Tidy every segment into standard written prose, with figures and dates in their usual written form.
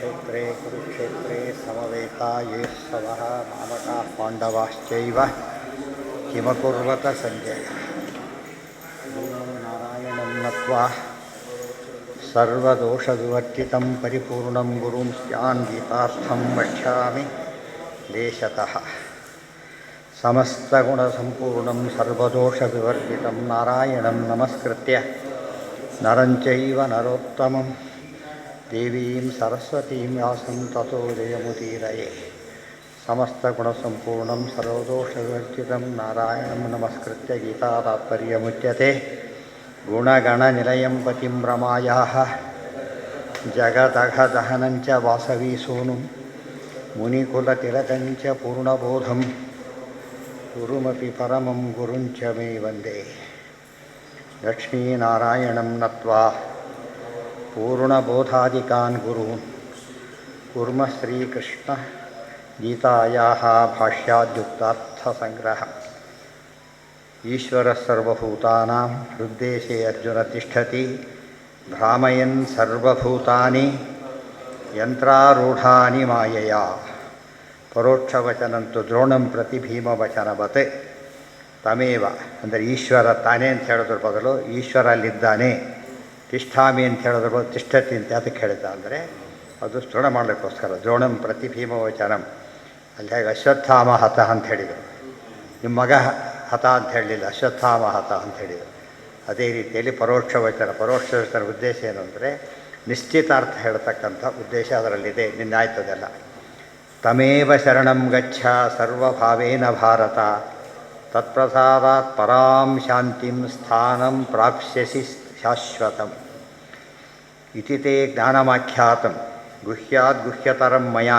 ಧರ್ಮಕ್ಷೇತ್ರೇ ಕುರುಕ್ಷೇತ್ರೇ ಸಮವೇತಾಯೇ ಸವಃ ಮಾಮಕಾಃ ಪಾಂಡವಾಶ್ಚೈವ ಕಿಮಕುರ್ವತ ಸಂಜಯ ದೇವಂ ನಾರಾಯಣಂ ನತ್ವಾ ಸರ್ವದೋಷವಿವರ್ಜಿತಂ ಪರಿಪೂರ್ಣಂ ಗುರುಂ ಸ್ಯಾನ್ ಗೀತಾರ್ಥಂ ವಕ್ಷ್ಯಾಮಿ ದೇಶತಃ ಸಮಸ್ತಗುಣಸಂಪೂರ್ಣಂ ಸರ್ವದೋಷವಿವರ್ಜಿತಂ ನಾರಾಯಣಂ ನಮಸ್ಕೃತ್ಯ ನರಂ ಚೈವ ನರೋತ್ತಮಂ ದೇವೀಂ ಸರಸ್ವತೀಂ ವ್ಯಾಸಂ ತತೋ ಜಯಮುದೀರಯೇ ಸಮಸ್ತಗುಣಸಂಪೂರ್ಣಂ ಸರ್ವದೋಷವಿವರ್ಜಿತಂ ನಾರಾಯಣಂ ನಮಸ್ಕೃತ್ಯ ಗೀತಾತಾತ್ಪರ್ಯಮುಚ್ಯತೆ ಗುಣಗಣನಿಲಯಂ ಪತಿಂ ರಮಾಯಾಃ ಜಗದಘದಹನಂಚ ವಾಸವೀಸೂನುಂ ಮುನಿಕುಲತಿಲಕಂಚ ಪೂರ್ಣಬೋಧಂ ಗುರುಮಪಿ ಪರಮಂ ಗುರುಂಚ ಮೇ ವಂದೇ ಲಕ್ಷ್ಮೀನಾರಾಯಣಂ ನತ್ವಾ ಪೂರ್ಣಬೋಧಾದಿಕಾನ್ ಗುರೂನ್ ಕುರ್ಮ ಶ್ರೀಕೃಷ್ಣ ಗೀತಾಯಾಃ ಭಾಷ್ಯಾದ್ಯುಕ್ತಾರ್ಥಸಂಗ್ರಹ ಈಶ್ವರಃ ಸರ್ವಭೂತಾನಾಂ ಹೃದ್ದೇಶೇ ಅರ್ಜುನ ತಿಷ್ಠತಿ ಭ್ರಾಮಯನ್ ಸರ್ವಭೂತಾನಿ ಯಂತ್ರಾರೂಢಾನಿ ಮಾಯೆಯ ಪರೋಕ್ಷವಚನಂತು ದ್ರೋಣಂ ಪ್ರತಿ ಭೀಮವಚನವತ್ ತಮೇವ ಅಂದರೆ ಈಶ್ವರ ತಾನೇ ಅಂತ ಹೇಳೋದ್ರ ಬದಲು ಈಶ್ವರ ಅಲ್ಲಿದ್ದಾನೆ, ತಿಷ್ಠಾಮಿ ಅಂತ ಹೇಳೋದ್ರ ಬದಲು ತಿಷ್ಠತಿ ಅಂತ ಅದಕ್ಕೆ ಹೇಳಿದ್ದ ಅಂದರೆ ಅದು ದೃಢ ಮಾಡಲಿಕ್ಕೋಸ್ಕರ ದ್ರೋಣಂ ಪ್ರತಿ ಭೀಮವಚನಂ. ಅಲ್ಲಿ ಹೇಗೆ ಅಶ್ವತ್ಥಾಮ ಹತ ಅಂತ ಹೇಳಿದರು, ನಿಮ್ಮ ಮಗ ಹತ ಅಂತ ಹೇಳಲಿಲ್ಲ, ಅಶ್ವತ್ಥಾಮ ಹತ ಅಂತ ಹೇಳಿದರು. ಅದೇ ರೀತಿಯಲ್ಲಿ ಪರೋಕ್ಷ ವಚನ ಉದ್ದೇಶ ಏನು ಅಂದರೆ ನಿಶ್ಚಿತಾರ್ಥ ಹೇಳ್ತಕ್ಕಂಥ ಉದ್ದೇಶ ಅದರಲ್ಲಿದೆ. ನಿನ್ನಾಯ್ತದೆಲ್ಲ. ತಮೇವ ಶರಣಂ ಗಚ್ಚ ಸರ್ವಭಾವೇನ ಭಾರತ ತತ್ಪ್ರಸಾದಾತ್ ಪರಾಂ ಶಾಂತಿಂ ಸ್ಥಾನಂ ಪ್ರಾಪ್ಸ್ಯಸಿ ಶಾಶ್ವತಂ ಇತಿ ತೇ ಜ್ಞಾನಮಾಖ್ಯಾತಂ ಗುಹ್ಯಾದ್ ಗುಹ್ಯತರಂ ಮಯಾ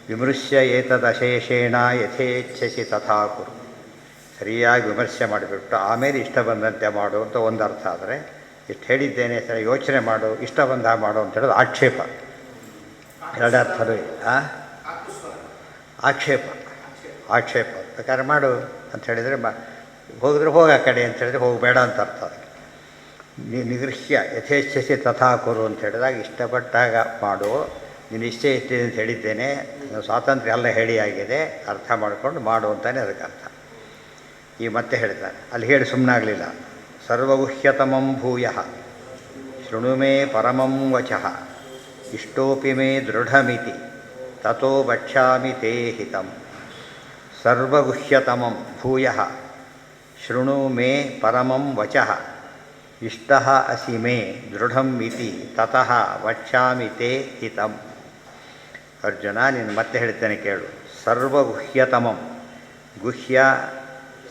ವಿಮೃಶ್ಯ ಏತದಶೇಷೇಣ ಯಥೇಚ್ಛಸಿ ತಥಾ ಕುರು. ಸರಿಯಾಗಿ ವಿಮರ್ಶೆ ಮಾಡಿಬಿಟ್ಟು ಆಮೇಲೆ ಇಷ್ಟ ಬಂದಂತೆ ಮಾಡು ಅಂತ ಒಂದು ಅರ್ಥ. ಆದರೆ ಇಷ್ಟು ಹೇಳಿದ್ದೇನೆ ಸರಿ ಯೋಚನೆ ಮಾಡು, ಇಷ್ಟ ಬಂದಾಗ ಮಾಡು ಅಂತ ಹೇಳೋದು ಆಕ್ಷೇಪ. ಎರಡು ಅರ್ಥವೇ ಆಕ್ಷೇಪ ಬೇಕಾದ್ರೆ ಮಾಡು ಅಂತ ಹೇಳಿದರೆ ಹೋಗಿದ್ರೆ ಹೋಗ ಆ ಕಡೆ ಅಂತ ಹೇಳಿದ್ರೆ ಹೋಗಬೇಡ ಅಂತ ಅರ್ಥ. ಅದಕ್ಕೆ ನಿಗೃಹ್ಯ ಯಥೇಚ್ಛಸಿ ತಥಾ ಕುರು ಅಂತ ಹೇಳಿದಾಗ ಇಷ್ಟಪಟ್ಟಾಗ ಮಾಡು, ನೀನು ಇಷ್ಟೇ ಇಷ್ಟಿದೆ ಅಂತ ಹೇಳಿದ್ದೇನೆ, ಸ್ವಾತಂತ್ರ್ಯ ಎಲ್ಲ ಹೇಳಿ ಆಗಿದೆ, ಅರ್ಥ ಮಾಡಿಕೊಂಡು ಮಾಡು ಅಂತಾನೆ ಅದಕ್ಕೆ ಅರ್ಥ. ಈ ಮತ್ತೆ ಹೇಳ್ತಾರೆ, ಅಲ್ಲಿ ಹೇಳಿ ಸುಮ್ಮನಾಗಲಿಲ್ಲ. ಸರ್ವಗುಹ್ಯತಮಂ ಭೂಯಃ ಶೃಣು ಮೇ ಪರಮಂ ವಚಃ ಇಷ್ಟೋಪಿ ಮೇ ದೃಢಮಿತಿ ತತೋ ವಕ್ಷ್ಯಾಮಿ ತೇ ಹಿತಂ. ಸರ್ವಗುಹ್ಯತಮಂ ಭೂಯಃ ಶೃಣು ಮೇ ಪರಮಂ ವಚಃ ಇಷ್ಟಃ ಅಸಿ ಮೇ ದೃಢಂ ಇತಿ ತತಃ ವಕ್ಷ್ಯಾಮಿ ತೇ ಹಿತಂ. ಅರ್ಜುನ, ನೀನು ಮತ್ತೆ ಹೇಳ್ತೇನೆ ಕೇಳು. ಸರ್ವಗುಹ್ಯತಮಂ, ಗುಹ್ಯ,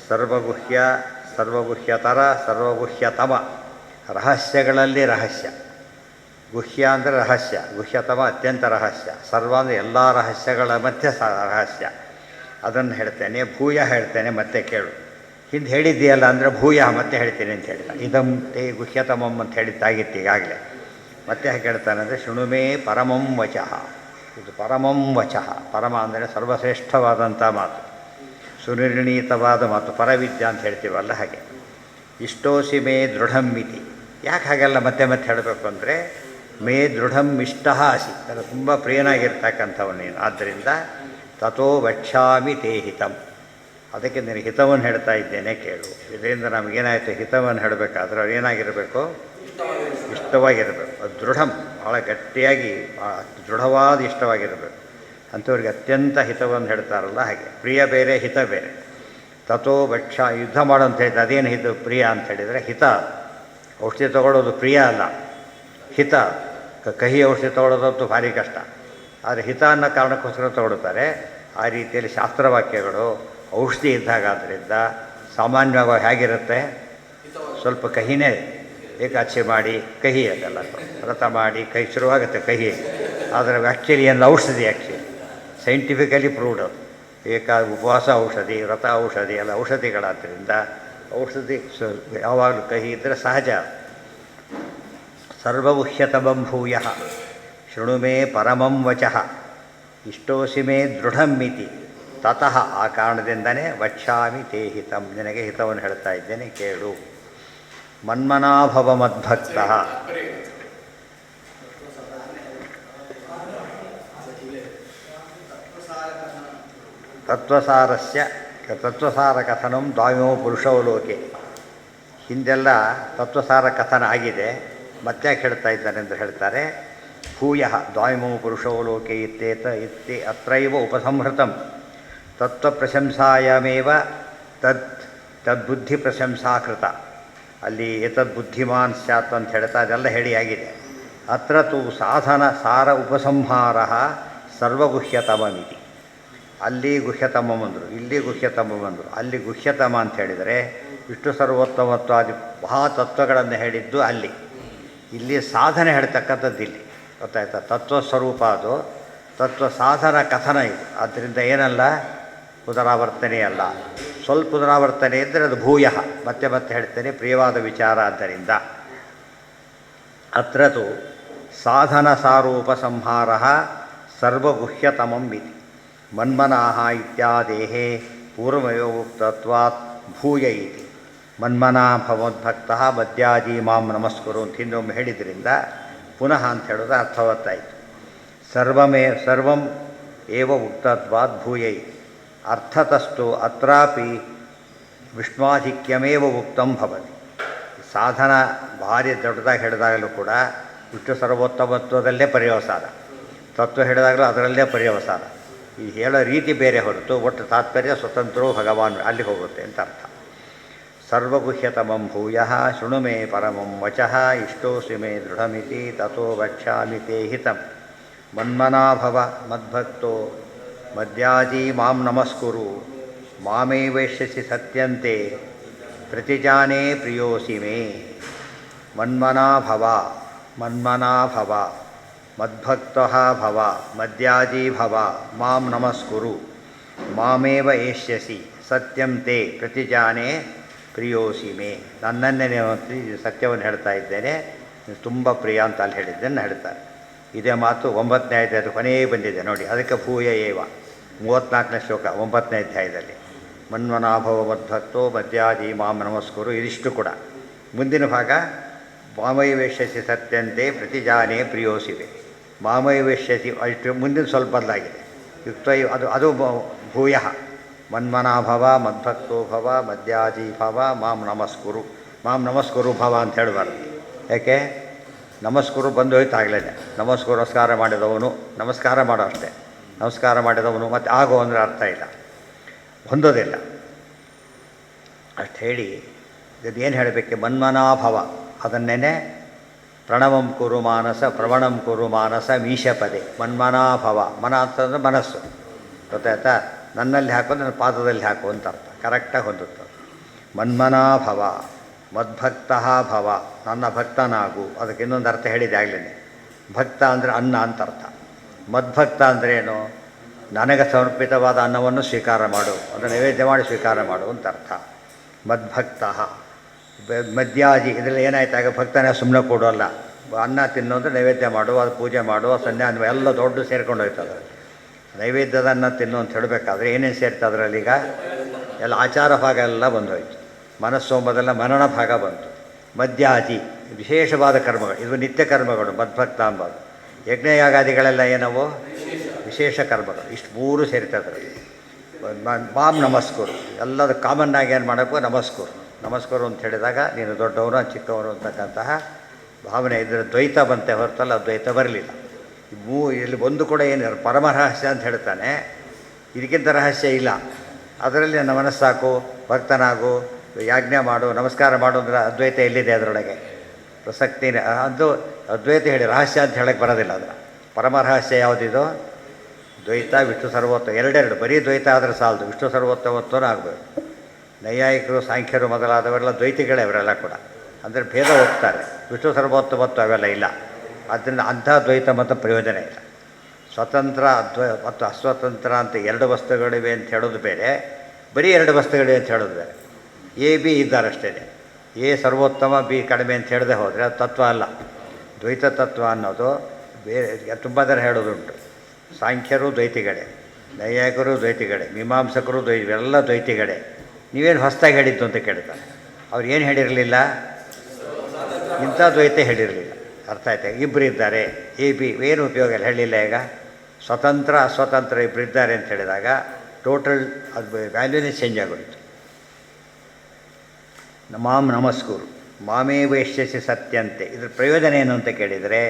ಸರ್ವಗುಹ್ಯ, ಸರ್ವಗುಹ್ಯತರ, ಸರ್ವಗುಹ್ಯತಮ, ರಹಸ್ಯಗಳಲ್ಲಿ ರಹಸ್ಯ. ಗುಹ್ಯ ಅಂದರೆ ರಹಸ್ಯ, ಗುಹ್ಯತಮ ಅತ್ಯಂತ ರಹಸ್ಯ, ಸರ್ವ ಅಂದರೆ ಎಲ್ಲ ರಹಸ್ಯಗಳ ಮಧ್ಯೆ ರಹಸ್ಯ. ಅದನ್ನು ಹೇಳ್ತೇನೆ. ಭೂಯ ಹೇಳ್ತೇನೆ, ಮತ್ತೆ ಕೇಳು. ಹಿಂದೆ ಹೇಳಿದ್ದೀಯಲ್ಲ ಅಂದರೆ ಭೂಯ ಮತ್ತೆ ಹೇಳ್ತೀನಿ ಅಂತ ಹೇಳಿದ. ಇದಂ ತೇ ಗುಹ್ಯತಮಂ ಅಂತ ಹೇಳಿದ್ದಾಗಿತ್ತು ಈಗಾಗಲೇ. ಮತ್ತೆ ಹೇಗೆ ಹೇಳ್ತಾನೆ ಅಂದರೆ ಶೃಣುಮೇ ಪರಮಂ ವಚಃ. ಇದು ಪರಮಂ ವಚಃ. ಪರಮ ಅಂದರೆ ಸರ್ವಶ್ರೇಷ್ಠವಾದಂಥ ಮಾತು, ಸುನಿರ್ಣೀತವಾದ ಮಾತು, ಪರವಿದ್ಯಾ ಅಂತ ಹೇಳ್ತೀವಲ್ಲ ಹಾಗೆ. ಇಷ್ಟೋಸಿ ಮೇ ದೃಢಂ ಇತಿ. ಯಾಕೆ ಹಾಗೆಲ್ಲ ಮತ್ತೆ ಮತ್ತೆ ಹೇಳಬೇಕು ಅಂದರೆ ಮೇ ದೃಢಂ ಇಷ್ಟ ಅಸಿ, ಅದು ತುಂಬ ಪ್ರಿಯನಾಗಿರ್ತಕ್ಕಂಥವನು ನೀನು. ಆದ್ದರಿಂದ ತಥೋ ವಕ್ಷ್ಯಾಮಿ ತೇ ಹಿತಂ, ಅದಕ್ಕೆ ನೀನು ಹಿತವನ್ನು ಹೇಳ್ತಾ ಇದ್ದೇನೆ ಕೇಳು. ಇದರಿಂದ ನಮಗೇನಾಯಿತು, ಹಿತವನ್ನು ಹೇಳಬೇಕಾದ್ರೆ ಅವ್ರು ಏನಾಗಿರಬೇಕು, ಇಷ್ಟವಾಗಿರಬೇಕು. ಅದು ದೃಢಂ, ಭಾಳ ಗಟ್ಟಿಯಾಗಿ ದೃಢವಾದ ಇಷ್ಟವಾಗಿರಬೇಕು. ಅಂಥವ್ರಿಗೆ ಅತ್ಯಂತ ಹಿತವನ್ನು ಹೇಳ್ತಾರಲ್ಲ ಹಾಗೆ. ಪ್ರಿಯ ಬೇರೆ, ಹಿತ ಬೇರೆ. ತಥೋ ವಕ್ಷ ಯುದ್ಧ ಮಾಡು ಅಂತ ಹೇಳಿದ್ರೆ ಅದೇನು ಹಿತ ಪ್ರಿಯ ಅಂತ ಹೇಳಿದರೆ ಹಿತ. ಔಷಧಿ ತೊಗೊಳ್ಳೋದು ಪ್ರಿಯ ಅಲ್ಲ, ಹಿತ. ಕಹಿ ಔಷಧಿ ತೊಗೊಳ್ಳೋದಂತೂ ಭಾರಿ ಕಷ್ಟ, ಆದರೆ ಹಿತ ಅನ್ನೋ ಕಾರಣಕ್ಕೋಸ್ಕರ ತೊಗೊಳ್ತಾರೆ. ಆ ರೀತಿಯಲ್ಲಿ ಶಾಸ್ತ್ರವಾಕ್ಯಗಳು ಔಷಧಿ ಇದ್ದಾಗ ಆದ್ದರಿಂದ ಸಾಮಾನ್ಯವಾಗಿ ಹೇಗಿರುತ್ತೆ, ಸ್ವಲ್ಪ ಕಹಿನೇ. ಏಕಾಚೆ ಮಾಡಿ ಕಹಿ, ಅದೆಲ್ಲ ವ್ರತ ಮಾಡಿ ಕಹಿ ಶುರುವಾಗುತ್ತೆ ಕಹಿ. ಆದರೆ ಆ್ಯಕ್ಚುಲಿ ಏನು ಔಷಧಿ, ಆ್ಯಕ್ಚುಲಿ ಸೈಂಟಿಫಿಕಲಿ ಪ್ರೂವ್ಡ್. ಉಪವಾಸ ಔಷಧಿ, ವ್ರತ ಔಷಧಿ ಎಲ್ಲ ಔಷಧಿಗಳಾದ್ದರಿಂದ ಔಷಧಿ ಯಾವಾಗಲೂ ಕಹಿ ಇದ್ದರೆ ಸಹಜ. ಸರ್ವಗುಹ್ಯತಮಂ ಭೂಯಃ ಶೃಣು ಮೇ ಪರಮಂ ವಚಃ ಇಷ್ಟೋಸಿ ಮೇ ದೃಢಂ ಇತಿ ತತಃ. ಆ ಕಾರಣದಿಂದನೇ ವಕ್ಷ್ಯಾಮಿ ತೇ ಹಿತಂ, ನಿನಗೆ ಹಿತವನ್ನು ಹೇಳ್ತಾ ಇದ್ದೇನೆ ಕೇಳು. ಮನ್ಮನಾಭವ ಮದ್ಭಕ್ತಃ ತತ್ವಸಾರಸ್ಯ ತತ್ವಸಾರ ಕಥನಂ ದ್ವಾವಿಮೋ ಪುರುಷೋ ಲೋಕೆ. ಹಿಂದೆಲ್ಲ ತತ್ವಸಾರ ಕಥನ ಆಗಿದೆ, ಮತ್ತೆ ಹೇಳ್ತಾ ಇದ್ದಾನೆ ಅಂತ ಹೇಳ್ತಾರೆ. ಭೂಯ ದ್ವಾವಿಮೋ ಪುರುಷೋ ಲೋಕೆ ಅತ್ರೈವ ಉಪಸಂಹೃತಂ ತತ್ವಪ್ರಶಂಸಾಯಮೇವ ತದ್ಬುದ್ಧಿ ಪ್ರಶಂಸಾಕೃತ. ಅಲ್ಲಿ ಏತದ್ ಬುದ್ಧಿಮಾನ್ ಸ್ಯಾತ್ ಅಂತ ಹೇಳ್ತಾ ಅದೆಲ್ಲ ಹೇಳಿ ಆಗಿದೆ. ಅತ್ರ ತು ಸಾಧನ ಸಾರ ಉಪಸಂಹಾರ ಸರ್ವಗುಹ್ಯತಮಮಿತಿ. ಅಲ್ಲಿ ಗುಹ್ಯತಮ ಬಂದರು, ಇಲ್ಲಿ ಗುಹ್ಯತಮ ಬಂದರು. ಅಲ್ಲಿ ಗುಹ್ಯತಮ ಅಂತ ಹೇಳಿದರೆ ವಿಷ್ಣು ಸರ್ವೋತ್ತಮತ್ವಾದಿ ಮಹಾತತ್ವಗಳನ್ನು ಹೇಳಿದ್ದು ಅಲ್ಲಿ. ಇಲ್ಲಿ ಸಾಧನೆ ಹೇಳ್ತಕ್ಕಂಥದ್ದು ಇಲ್ಲಿ ಗೊತ್ತಾಯ್ತಾ. ತತ್ವಸ್ವರೂಪ ಅದು, ತತ್ವ ಸಾಧನ ಕಥನ ಇದು. ಆದ್ದರಿಂದ ಏನಲ್ಲ, ಪುನರಾವರ್ತನೆ ಅಲ್ಲ. ಸ್ವಲ್ಪ ಪುನರಾವರ್ತನೆ ಇದ್ದರೆ ಅದು ಭೂಯ, ಮತ್ತೆ ಮತ್ತೆ ಹೇಳ್ತೇನೆ, ಪ್ರಿಯವಾದ ವಿಚಾರ. ಆದ್ದರಿಂದ ಅತ್ರ ತು ಸಾಧನ ಸಾರೋಪಸಂಹಾರ ಸರ್ವಗುಹ್ಯತಮಂ ಇತಿ ಮನ್ಮನಾಹ ಇತ್ಯಾದೇಹೇ ಪೂರ್ವಮೇವ ಉಕ್ತತ್ವಾತ್ ಭೂಯ ಇತಿ. ಮನ್ಮನಾ ಭವದ್ಭಕ್ತ ಮದ್ಯಾಜಿ ಮಾಂ ನಮಸ್ಕರು ಅಂತ ಹಿಂದೊಮ್ಮೆ ಹೇಳಿದ್ರಿಂದ ಪುನಃ ಅಂತ ಹೇಳೋದು ಅರ್ಥವತ್ತಾಯಿತು. ಸರ್ವಂ ಏವ ಉಕ್ತತ್ವಾತ್ ಭೂಯ ಇತಿ. ಅರ್ಥತಸ್ತು ಅತ್ರಾಪಿ ವಿಷ್ಣುವಾಧಿಕ್ಯಮೇವ ಉಕ್ತಂ ಭವತಿ. ಸಾಧನ ಭಾರಿ ದೊಡ್ಡದಾಗಿ ಹೇಳಿದಾಗಲೂ ಕೂಡ ವಿಷ್ಣು ಸರ್ವೋತ್ತಮತ್ವದಲ್ಲೇ ಪರ್ಯವಸಾನ, ತತ್ವ ಹೇಳಿದಾಗಲೂ ಅದರಲ್ಲೇ ಪರ್ಯವಸಾನ. ಈ ಹೇಳೋ ರೀತಿ ಬೇರೆ ಹೊರತು ಒಟ್ಟು ತಾತ್ಪರ್ಯ ಸ್ವತಂತ್ರೋ ಭಗವಾನ್ ಅಲ್ಲಿ ಹೋಗುತ್ತೆ ಅಂತ ಅರ್ಥ. ಸರ್ವಗುಹ್ಯತಮಂ ಭೂಯ ಶೃಣು ಮೇ ಪರಮಂ ವಚಃ ಇಷ್ಟೋಸಿ ಮೇ ದೃಢಮಿತಿ ತಥೋ ವಕ್ಷ್ಯಾಮಿ ತೇ ಹಿತಂ ಮನ್ಮನಾಭವ ಮದ್ಭಕ್ತೋ ಮದ್ಯಾಜಿ ಮಾಂ ನಮಸ್ಕುರು ಮಾಮೇವೈಷ್ಯಸಿ ಸತ್ಯಂತೆ ಪ್ರತಿಜಾನೇ ಪ್ರಿಯೋಸಿ ಮೇ. ಮನ್ಮನಾಭವ ಮದ್ಭಕ್ತಃ ಭವ ಮದ್ಯಾಜಿ ಭವ ಮಾಂ ನಮಸ್ಕುರು ಮಾಮೇವ ಏಷ್ಯಸಿ ಸತ್ಯಂ ತೇ ಪ್ರತಿಜಾನೇ ಪ್ರಿಯೋಸಿ ಮೇ. ನನ್ನನ್ನೇ ಸತ್ಯವನ್ನು ಹೇಳ್ತಾ ಇದ್ದೇನೆ, ತುಂಬ ಪ್ರಿಯ ಅಂತ ಅಲ್ಲಿ ಹೇಳಿದ್ದನ್ನು ಹೇಳ್ತಾರೆ. ಇದೇ ಮಾತು 9ನೇ ಅಧ್ಯಾಯದ ಕೊನೆಯೇ ಬಂದಿದೆ ನೋಡಿ. ಅದಕ್ಕೆ ಭೂಯ ಏವ 34ನೇ ಶ್ಲೋಕ 9ನೇ ಅಧ್ಯಾಯದಲ್ಲಿ. ಮನ್ಮನಾಭವ ಮದ್ಭಕ್ತೋ ಮದ್ಯಾಜಿ ಮಾಂ ನಮಸ್ಕರು, ಇದಿಷ್ಟು ಕೂಡ. ಮುಂದಿನ ಭಾಗ ಮಾಮೈವೇಶ್ಯಸಿ ಸತ್ಯಂತೆ ಪ್ರತಿಜಾನೇ ಪ್ರಿಯೋಸಿವೆ. ಮಾಮೈವೇಶ್ಯಸಿ ಅಷ್ಟು ಮುಂದಿನ ಸ್ವಲ್ಪ ಬದಲಾಗಿದೆ. ಯುಕ್ತ ಅದು ಭೂಯ ಮನ್ಮನಾಭವ ಮದ್ಭಕ್ತೋ ಭವ ಮದ್ಯಾಜಿ ಭವ ಮಾಂ ನಮಸ್ಕುರು ಭವ ಅಂತ ಹೇಳಬಾರ್ದು. ಯಾಕೆ? ನಮಸ್ಕುರು ಬಂದು ಹೋಯ್ತು ಆಗಲೇ. ನಮಸ್ಕಾರ ಮಾಡಿದವನು ನಮಸ್ಕಾರ ಮಾಡೋ ಅಷ್ಟೇ. ನಮಸ್ಕಾರ ಮಾಡಿದವನು ಮತ್ತು ಆಗೋ ಅಂದರೆ ಅರ್ಥ ಇಲ್ಲ, ಹೊಂದೋದಿಲ್ಲ. ಅಷ್ಟು ಹೇಳಿ ಇದೇನು ಹೇಳಬೇಕು? ಮನ್ಮನಾಭವ ಅದನ್ನೇ ಪ್ರಣವಂ ಕುರು ಮಾನಸ ಪ್ರವಣಂ ಕುರು ಮಾನಸ ಮೀಶಪದೆ. ಮನ್ಮನಾಭವ, ಮನ ಅಂತಂದರೆ ಮನಸ್ಸು, ಗೊತ್ತಾಯ್ತಾ? ನನ್ನಲ್ಲಿ ಹಾಕು, ನನ್ನ ಪಾದದಲ್ಲಿ ಹಾಕು ಅಂತ ಅರ್ಥ. ಕರೆಕ್ಟಾಗಿ ಹೊಂದುತ್ತದೆ. ಮನ್ಮನಾಭವ ಮದ್ಭಕ್ತಃ ಭವ, ನನ್ನ ಭಕ್ತನಾಗು. ಅದಕ್ಕೆ ಇನ್ನೊಂದು ಅರ್ಥ ಹೇಳಿದೆ ಆಗಲೇ. ಭಕ್ತ ಅಂದರೆ ಅನ್ನ ಅಂತ ಅರ್ಥ. ಮದ್ಭಕ್ತ ಅಂದರೆ ಏನು? ನನಗೆ ಸಮರ್ಪಿತವಾದ ಅನ್ನವನ್ನು ಸ್ವೀಕಾರ ಮಾಡು, ಅದನ್ನು ನೈವೇದ್ಯ ಮಾಡಿ ಸ್ವೀಕಾರ ಮಾಡು ಅಂತ ಅರ್ಥ. ಮದ್ಭಕ್ತಃ ಮದ್ಯಾಜಿ, ಇದರಲ್ಲಿ ಏನಾಯ್ತಾಗ ಭಕ್ತನೇ ಸುಮ್ಮನೆ ಕೊಡೋಲ್ಲ. ಅನ್ನ ತಿನ್ನೋದು ನೈವೇದ್ಯ ಮಾಡು, ಅದು ಪೂಜೆ ಮಾಡು, ಸಂಧ್ಯಾ ಎಲ್ಲ ದೊಡ್ಡ ಸೇರ್ಕೊಂಡು ಹೋಯ್ತದೆ. ನೈವೇದ್ಯದ ಅನ್ನ ತಿನ್ನು ಅಂತ ಹೇಳಬೇಕಾದ್ರೆ ಏನೇನು ಸೇರ್ತಾ ಅದರಲ್ಲಿ? ಈಗ ಎಲ್ಲ ಆಚಾರ ಭಾಗ ಎಲ್ಲ ಬಂದೋಯ್ತು. ಮನಸ್ಸೋಂಬದೆಲ್ಲ ಮನನ ಭಾಗ ಬಂತು. ಮದ್ಯಾಜಿ ವಿಶೇಷವಾದ ಕರ್ಮಗಳು, ಇದು ನಿತ್ಯ ಕರ್ಮಗಳು. ಮದ್ಭಕ್ತ ಅಂಬೋದು ಯಜ್ಞಯಾಗಾದಿಗಳೆಲ್ಲ ಏನವು ವಿಶೇಷ ಕರ್ಮಗಳು. ಇಷ್ಟು ಮೂರು ಸೇರ್ತದ್ರಲ್ಲಿ. ಮಾಂ ನಮಸ್ಕರು, ಎಲ್ಲದು ಕಾಮನ್ನಾಗಿ ಏನು ಮಾಡಬೇಕು? ನಮಸ್ಕರು ಅಂತ ಹೇಳಿದಾಗ ನೀನು ದೊಡ್ಡವರು ಚಿಕ್ಕವರು ಅಂತಕ್ಕಂತಹ ಭಾವನೆ ಇದ್ದರೆ ದ್ವೈತ ಬಂತೆ ಹೊರತಲ್ಲ, ದ್ವೈತ ಬರಲಿಲ್ಲ. ಇಲ್ಲಿ ಒಂದು ಕೂಡ ಏನು ಪರಮರಹಸ್ಯ ಅಂತ ಹೇಳ್ತಾನೆ, ಇದಕ್ಕಿಂತ ರಹಸ್ಯ ಇಲ್ಲ. ಅದರಲ್ಲಿ ನನ್ನ ಮನಸ್ಸಾಕು, ಭಕ್ತನಾಗು, ಯಾಜ್ಞೆ ಮಾಡು, ನಮಸ್ಕಾರ ಮಾಡು ಅಂದರೆ ಅದ್ವೈತ ಎಲ್ಲಿದೆ? ಅದರೊಳಗೆ ಪ್ರಸಕ್ತಿನೇ ಅದು ಅದ್ವೈತ ಹೇಳಿ ರಹಸ್ಯ ಅಂತ ಹೇಳಕ್ಕೆ ಬರೋದಿಲ್ಲ. ಅದರ ಪರಮರಹಸ್ಯ ಯಾವುದಿದು? ದ್ವೈತ, ವಿಷ್ಣು ಸರ್ವೋತ್ತಮ, ಎರಡೆರಡು. ಬರೀ ದ್ವೈತ ಆದರೆ ಸಾಲದು, ವಿಷ್ಣು ಸರ್ವೋತ್ತಮತ್ವನೂ ಆಗಬೇಕು. ನೈಯಾಯಿಕರು, ಸಾಂಖ್ಯರು ಮೊದಲಾದವರೆಲ್ಲ ದ್ವೈತಿಗಳೇ ಅವರೆಲ್ಲ ಕೂಡ. ಅಂದರೆ ಭೇದ ಹೋಗ್ತಾರೆ. ವಿಷ್ಣು ಸರ್ವೋತ್ತಮತ್ವ ಅವೆಲ್ಲ ಇಲ್ಲ. ಆದ್ದರಿಂದ ಅಂಥ ದ್ವೈತ ಮತ್ತು ಪ್ರಯೋಜನ ಇಲ್ಲ. ಸ್ವತಂತ್ರ ಮತ್ತು ಅಸ್ವತಂತ್ರ ಅಂತ ಎರಡು ವಸ್ತುಗಳಿವೆ ಅಂತ ಹೇಳೋದು ಬೇರೆ, ಬರೀ ಎರಡು ವಸ್ತುಗಳಿವೆ ಅಂತ ಹೇಳೋದು ಬೇರೆ. ಎ ಬಿ ಇದ್ದಾರಷ್ಟೇ. ಎ ಸರ್ವೋತ್ತಮ, ಬಿ ಕಡಿಮೆ ಅಂತ ಹೇಳದೆ ಹೋದರೆ ಅದು ತತ್ವ ಅಲ್ಲ. ದ್ವೈತ ತತ್ವ ಅನ್ನೋದು ಬೇರೆ ತುಂಬ ಜನ ಹೇಳೋದುಂಟು. ಸಾಂಖ್ಯರು ದ್ವೈತಿಗಳೇ, ನೈಯಾಯಿಕರು ದ್ವೈತಿಗಳೇ, ಮೀಮಾಂಸಕರು ಎಲ್ಲ ದ್ವೈತಿಗಳೇ. ನೀವೇನು ಹೊಸದಾಗಿ ಹೇಳಿದ್ದು ಅಂತ ಕೇಳ್ತಾರೆ. ಅವ್ರು ಏನು ಹೇಳಿರಲಿಲ್ಲ? ಇಂಥ ದ್ವೈತ ಹೇಳಿರಲಿಲ್ಲ. ಅರ್ಥ ಆಯ್ತಾ? ಇಬ್ಬರು ಇದ್ದಾರೆ, ಎ ಬಿ, ಏನು ಉಪಯೋಗ ಇಲ್ಲ, ಹೇಳಿಲ್ಲ. ಈಗ ಸ್ವತಂತ್ರ ಅಸ್ವತಂತ್ರ ಇಬ್ಬರು ಇದ್ದಾರೆ ಅಂತ ಹೇಳಿದಾಗ ಟೋಟಲ್ ಅದು ವ್ಯಾಲ್ಯೂನೇ ಚೇಂಜ್ ಆಗೋಯಿತು. ಮಾಂ ನಮಸ್ಕುರು ಮಾಮೇವ ಯಶ್ಯಸಿ ಸತ್ಯಂತೆ. ಇದ್ರ ಪ್ರಯೋಜನ ಏನು ಅಂತ ಕೇಳಿದರೆ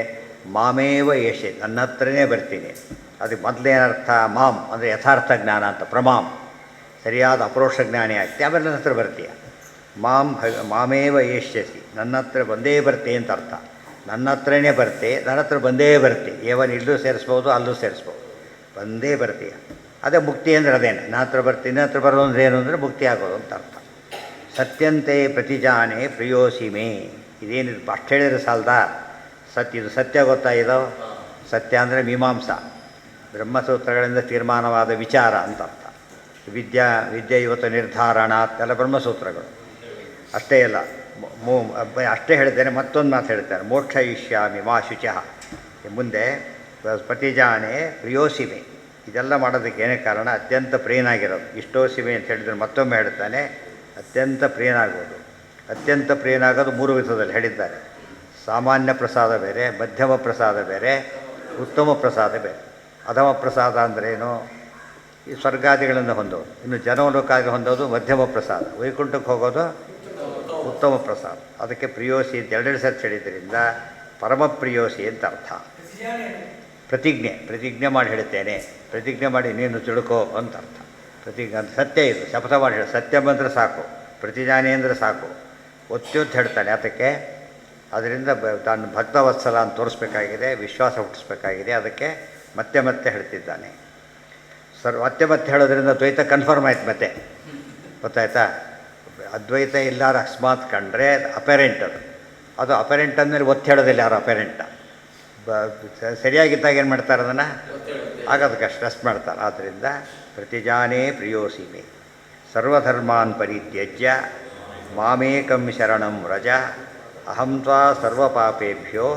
ಮಾಮೇವ ಯಶೆ, ನನ್ನ ಹತ್ರನೇ ಬರ್ತೀನಿ. ಅದಕ್ಕೆ ಮೊದಲೇನರ್ಥ ಮಾಂ ಅಂದರೆ ಯಥಾರ್ಥ ಜ್ಞಾನ ಅಂತ, ಪ್ರಮಾಂ ಸರಿಯಾದ ಅಪರೋಕ್ಷ ಜ್ಞಾನಿ ಆಗ್ತಿ, ಆಮೇಲೆ ನನ್ನ ಹತ್ರ ಬರ್ತೀಯ. ಮಾಮೇವ ಯಶ್ಯಸಿ, ನನ್ನ ಹತ್ರ ಬಂದೇ ಬರ್ತೆ ಅಂತ ಅರ್ಥ. ನನ್ನ ಹತ್ರನೇ ಬರ್ತೆ, ನನ್ನ ಹತ್ರ ಬಂದೇ ಬರ್ತೆ. ಏವನ್ ಇಲ್ಲೂ ಸೇರಿಸ್ಬೋದು, ಅಲ್ಲೂ ಸೇರಿಸ್ಬೋದು, ಬಂದೇ ಬರ್ತೀಯ. ಅದೇ ಮುಕ್ತಿ ಅಂದರೆ ಅದೇನು, ನನ್ನ ಹತ್ರ ಬರ್ತೀನಿ, ನನ್ನ ಹತ್ರ ಬರೋದು ಅಂದರೆ ಏನು ಅಂದರೆ ಮುಕ್ತಿ ಆಗೋದು ಅಂತ ಅರ್ಥ. ಸತ್ಯಂತೆ ಪ್ರತಿಜಾನೆ ಪ್ರಿಯೋಸಿ ಮೇ, ಇದೇನಿದು ಅಷ್ಟು ಹೇಳಿದ್ರೆ ಸಾಲದ ಇದು ಸತ್ಯ ಗೊತ್ತಾಯಿದೋ. ಸತ್ಯ ಅಂದರೆ ಮೀಮಾಂಸಾ, ಬ್ರಹ್ಮಸೂತ್ರಗಳಿಂದ ತೀರ್ಮಾನವಾದ ವಿಚಾರ ಅಂತ ಅರ್ಥ. ವಿದ್ಯೆ ಇವತ್ತು ನಿರ್ಧಾರಣ ಎಲ್ಲ ಬ್ರಹ್ಮಸೂತ್ರಗಳು. ಅಷ್ಟೇ ಅಲ್ಲ, ಅಷ್ಟೇ ಹೇಳ್ತೇನೆ, ಮತ್ತೊಂದು ಮಾತು ಹೇಳ್ತಾರೆ, ಮೋಕ್ಷ ಇಷ್ಯಾಮಿ ಮಾ ಶುಚಃ. ಮುಂದೆ ಪ್ರತಿಜಾನೆ ಪ್ರಿಯೋಸಿಮೆ, ಇದೆಲ್ಲ ಮಾಡೋದಕ್ಕೆ ಏನೇ ಕಾರಣ, ಅತ್ಯಂತ ಪ್ರಿಯನಾಗಿರೋದು. ಇಷ್ಟೋಸಿಮೆ ಅಂತ ಹೇಳಿದರೆ ಮತ್ತೊಮ್ಮೆ ಹೇಳ್ತಾನೆ, ಅತ್ಯಂತ ಪ್ರಿಯನಾಗೋದು. ಅತ್ಯಂತ ಪ್ರಿಯನಾಗೋದು 3 ವಿಧದಲ್ಲಿ ಹೇಳಿದ್ದಾರೆ. ಸಾಮಾನ್ಯ ಪ್ರಸಾದ ಬೇರೆ, ಮಧ್ಯಮ ಪ್ರಸಾದ ಬೇರೆ, ಉತ್ತಮ ಪ್ರಸಾದ ಬೇರೆ. ಅಧಮ ಪ್ರಸಾದ ಅಂದ್ರೇನು, ಈ ಸ್ವರ್ಗಾದಿಗಳನ್ನು ಹೊಂದೋದು. ಇನ್ನು ಜನೋಲೋಕಾದಿ ಹೊಂದೋದು ಮಧ್ಯಮ ಪ್ರಸಾದ, ವೈಕುಂಠಕ್ಕೆ ಹೋಗೋದು ಉತ್ತಮ ಪ್ರಸಾದ. ಅದಕ್ಕೆ ಪ್ರಿಯೋಸಿ ಅಂತ 2 ಸರ್ತಿ ಹೇಳಿದ್ದರಿಂದ ಪರಮ ಪ್ರಿಯೋಸಿ ಅಂತ ಅರ್ಥ. ಪ್ರತಿಜ್ಞೆ ಮಾಡಿ ಹೇಳ್ತೇನೆ, ಪ್ರತಿಜ್ಞೆ ಮಾಡಿ ನೀನು ತಿಳ್ಕೋ ಅಂತ ಅರ್ಥ. ಪ್ರತಿಜ್ಞೆ ಅಂತ ಸತ್ಯ, ಇದು ಶಪಥ ಮಾಡಿ ಹೇಳಿ, ಸತ್ಯ ಬಂದರೆ ಸಾಕು, ಪ್ರತಿಜಾನೆ ಅಂದರೆ ಸಾಕು, ಒತ್ತು ಹೇಳ್ತಾನೆ. ಅದಕ್ಕೆ ಅದರಿಂದ ತಾನು ಭಕ್ತವತ್ಸಲ ಅಂತ ತೋರಿಸ್ಬೇಕಾಗಿದೆ, ವಿಶ್ವಾಸ ಹುಟ್ಟಿಸ್ಬೇಕಾಗಿದೆ. ಅದಕ್ಕೆ ಮತ್ತೆ ಮತ್ತೆ ಹೇಳ್ತಿದ್ದಾನೆ. ಮತ್ತೆ ಹೇಳೋದ್ರಿಂದ ದ್ವೈತ ಕನ್ಫರ್ಮ್ ಆಯ್ತು. ಮತ್ತೆ ಗೊತ್ತಾಯ್ತಾ, ಅದ್ವೈತ ಇಲ್ಲಾರ ಅಕಸ್ಮಾತ್ ಕಂಡ್ರೆ ಅಪೆರೆಂಟ್, ಅದು ಅಪೆರೆಂಟ್ ಅಂದಮೇಲೆ ಒತ್ತು ಹೇಳೋದಿಲ್ಲ ಯಾರು. ಅಪೆರೆಂಟ ಸರಿಯಾಗಿದ್ದಾಗ ಏನು ಮಾಡ್ತಾರೆ, ಅದನ್ನು ಆಗೋದಕ್ಕೆ ಸ್ಟ್ರೆಸ್ ಮಾಡ್ತಾರೆ. ಆದ್ದರಿಂದ ಪ್ರತಿಜಾನೇ ಪ್ರಿಯೋಸಿಮೆ ಸರ್ವಧರ್ಮಾನ್ ಪರಿತ್ಯಜ್ಯ ಮಾಮೇಕಂ ಶರಣಂ ವ್ರಜ ಅಹಂ ತ್ವಾ ಸರ್ವಪಾಪೇಭ್ಯೋ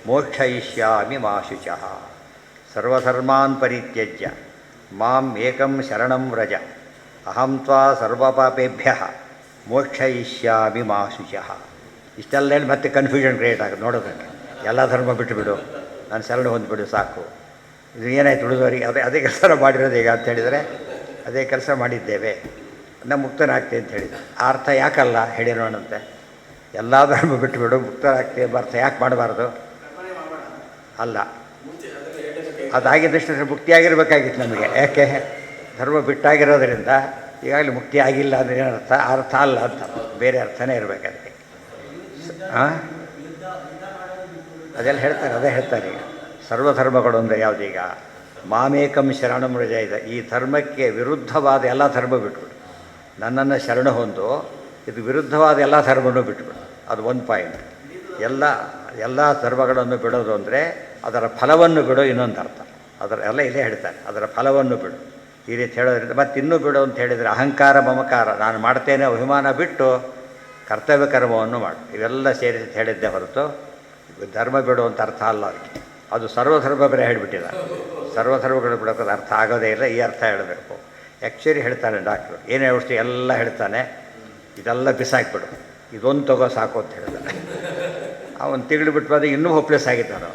ಮೋಕ್ಷಯಿಷ್ಯಾಮಿ ಮಾ ಶುಚಃ. ಸರ್ವಧರ್ಮಾನ್ ಪರಿತ್ಯಜ್ಯ ಮಾಂ ಏಕಂ ಶರಣಂ ವ್ರಜ ಅಹಂ ತ್ವಾ ಸರ್ವಪಾಪೇಭ್ಯ ಮೋಕ್ಷಯಿಷ್ಯಾಮಿ ಮಾ ಶುಚಃ. ಇಷ್ಟೆಲ್ಲ ಹೇಳಿ ಮತ್ತೆ ಕನ್ಫ್ಯೂಷನ್ ಕ್ರಿಯೇಟ್ ಆಗೋದು ನೋಡೋದಕ್ಕೆ. ಎಲ್ಲ ಧರ್ಮ ಬಿಟ್ಟುಬಿಡು, ನಾನು ಶರಣ ಹೊಂದ್ಬಿಡು ಸಾಕು. ಇದು ಏನಾಯ್ತು ಉಳಿದವರಿಗೆ, ಅದೇ ಕೆಲಸ ಮಾಡಿರೋದು ಈಗ ಅಂತ ಹೇಳಿದರೆ ಅದೇ ಕೆಲಸ ಮಾಡಿದ್ದೇವೆ, ನಾವು ಮುಕ್ತನಾಗ್ತೇವೆ ಅಂತ ಹೇಳಿದ್ರು. ಆ ಅರ್ಥ ಯಾಕಲ್ಲ ಹೇಳಿರೋಣಂತೆ. ಎಲ್ಲ ಧರ್ಮ ಬಿಟ್ಟುಬಿಡು ಮುಕ್ತರಾಗ್ತೇವೆ ಎಂಬ ಅರ್ಥ ಯಾಕೆ ಮಾಡಬಾರ್ದು? ಅಲ್ಲ, ಅದಾಗಿದ್ದಷ್ಟು ಮುಕ್ತಿಯಾಗಿರ್ಬೇಕಾಗಿತ್ತು ನಮಗೆ. ಯಾಕೆ ಧರ್ಮ ಬಿಟ್ಟಾಗಿರೋದ್ರಿಂದ ಈಗಾಗಲೇ ಮುಕ್ತಿ ಆಗಿಲ್ಲ ಅಂದರೆ ಏನರ್ಥ? ಅರ್ಥ ಅಲ್ಲ ಅಂತ, ಬೇರೆ ಅರ್ಥನೇ ಇರಬೇಕಂತೆ. ಹಾಂ, ಅದೆಲ್ಲ ಹೇಳ್ತಾರೆ, ಅದೇ ಹೇಳ್ತಾರೆ. ಈಗ ಸರ್ವಧರ್ಮಗಳು ಅಂದರೆ ಯಾವುದೀಗ ಮಾಮೇಕಂ ಶರಣಂ ವ್ರಜ ಇದೆ. ಈ ಧರ್ಮಕ್ಕೆ ವಿರುದ್ಧವಾದ ಎಲ್ಲ ಧರ್ಮ ಬಿಟ್ಬಿಡು, ನನ್ನನ್ನು ಶರಣ ಹೊಂದು. ಇದು ವಿರುದ್ಧವಾದ ಎಲ್ಲ ಧರ್ಮವನ್ನು ಬಿಟ್ಬಿಡು, ಅದು ಒಂದು ಪಾಯಿಂಟ್. ಎಲ್ಲ ಧರ್ಮಗಳನ್ನು ಬಿಡೋದು ಅಂದರೆ ಅದರ ಫಲವನ್ನು ಬಿಡೋ ಇನ್ನೊಂದು ಅರ್ಥ. ಎಲ್ಲ ಇಲ್ಲೇ ಹೇಳ್ತಾರೆ, ಅದರ ಫಲವನ್ನು ಬಿಡು. ಈ ರೀತಿ ಹೇಳೋದ್ರಿಂದ ಮತ್ತೆ ಇನ್ನೂ ಬಿಡು ಅಂತ ಹೇಳಿದರೆ ಅಹಂಕಾರ ಮಮಕಾರ, ನಾನು ಮಾಡ್ತೇನೆ ಅಭಿಮಾನ ಬಿಟ್ಟು ಕರ್ತವ್ಯ ಕರ್ಮವನ್ನು ಮಾಡು. ಇವೆಲ್ಲ ಸೇರಿಸಿ ಹೇಳಿದ್ದೆ ಹೊರತು ಧರ್ಮ ಬಿಡು ಅಂತ ಅರ್ಥ ಅಲ್ಲ. ಅದಕ್ಕೆ ಅದು ಸರ್ವಧರ್ಮ ಬೇರೆ ಹೇಳಿಬಿಟ್ಟಿದ್ದಾರೆ. ಸರ್ವಧರ್ಮಗಳು ಬಿಡೋದು ಅರ್ಥ ಆಗೋದೇ ಇಲ್ಲ, ಈ ಅರ್ಥ ಹೇಳಬೇಕು. ಆ್ಯಕ್ಚುಲಿ ಹೇಳ್ತಾನೆ ಡಾಕ್ಟ್ರು, ಏನೇ ಔಷಧಿ ಎಲ್ಲ ಹೇಳ್ತಾನೆ, ಇದೆಲ್ಲ ಬಿಸಾಕಿಬಿಡು, ಇದೊಂದು ತಗೋ ಸಾಕು ಅಂತ ಹೇಳ್ತಾನೆ. ಅವನು ತಿಂಗಳು ಬಿಟ್ಟು ಬಂದಾಗ ಇನ್ನೂ ಹೋಪ್ಲೆಸ್ ಆಗಿದ್ದಾನೆ.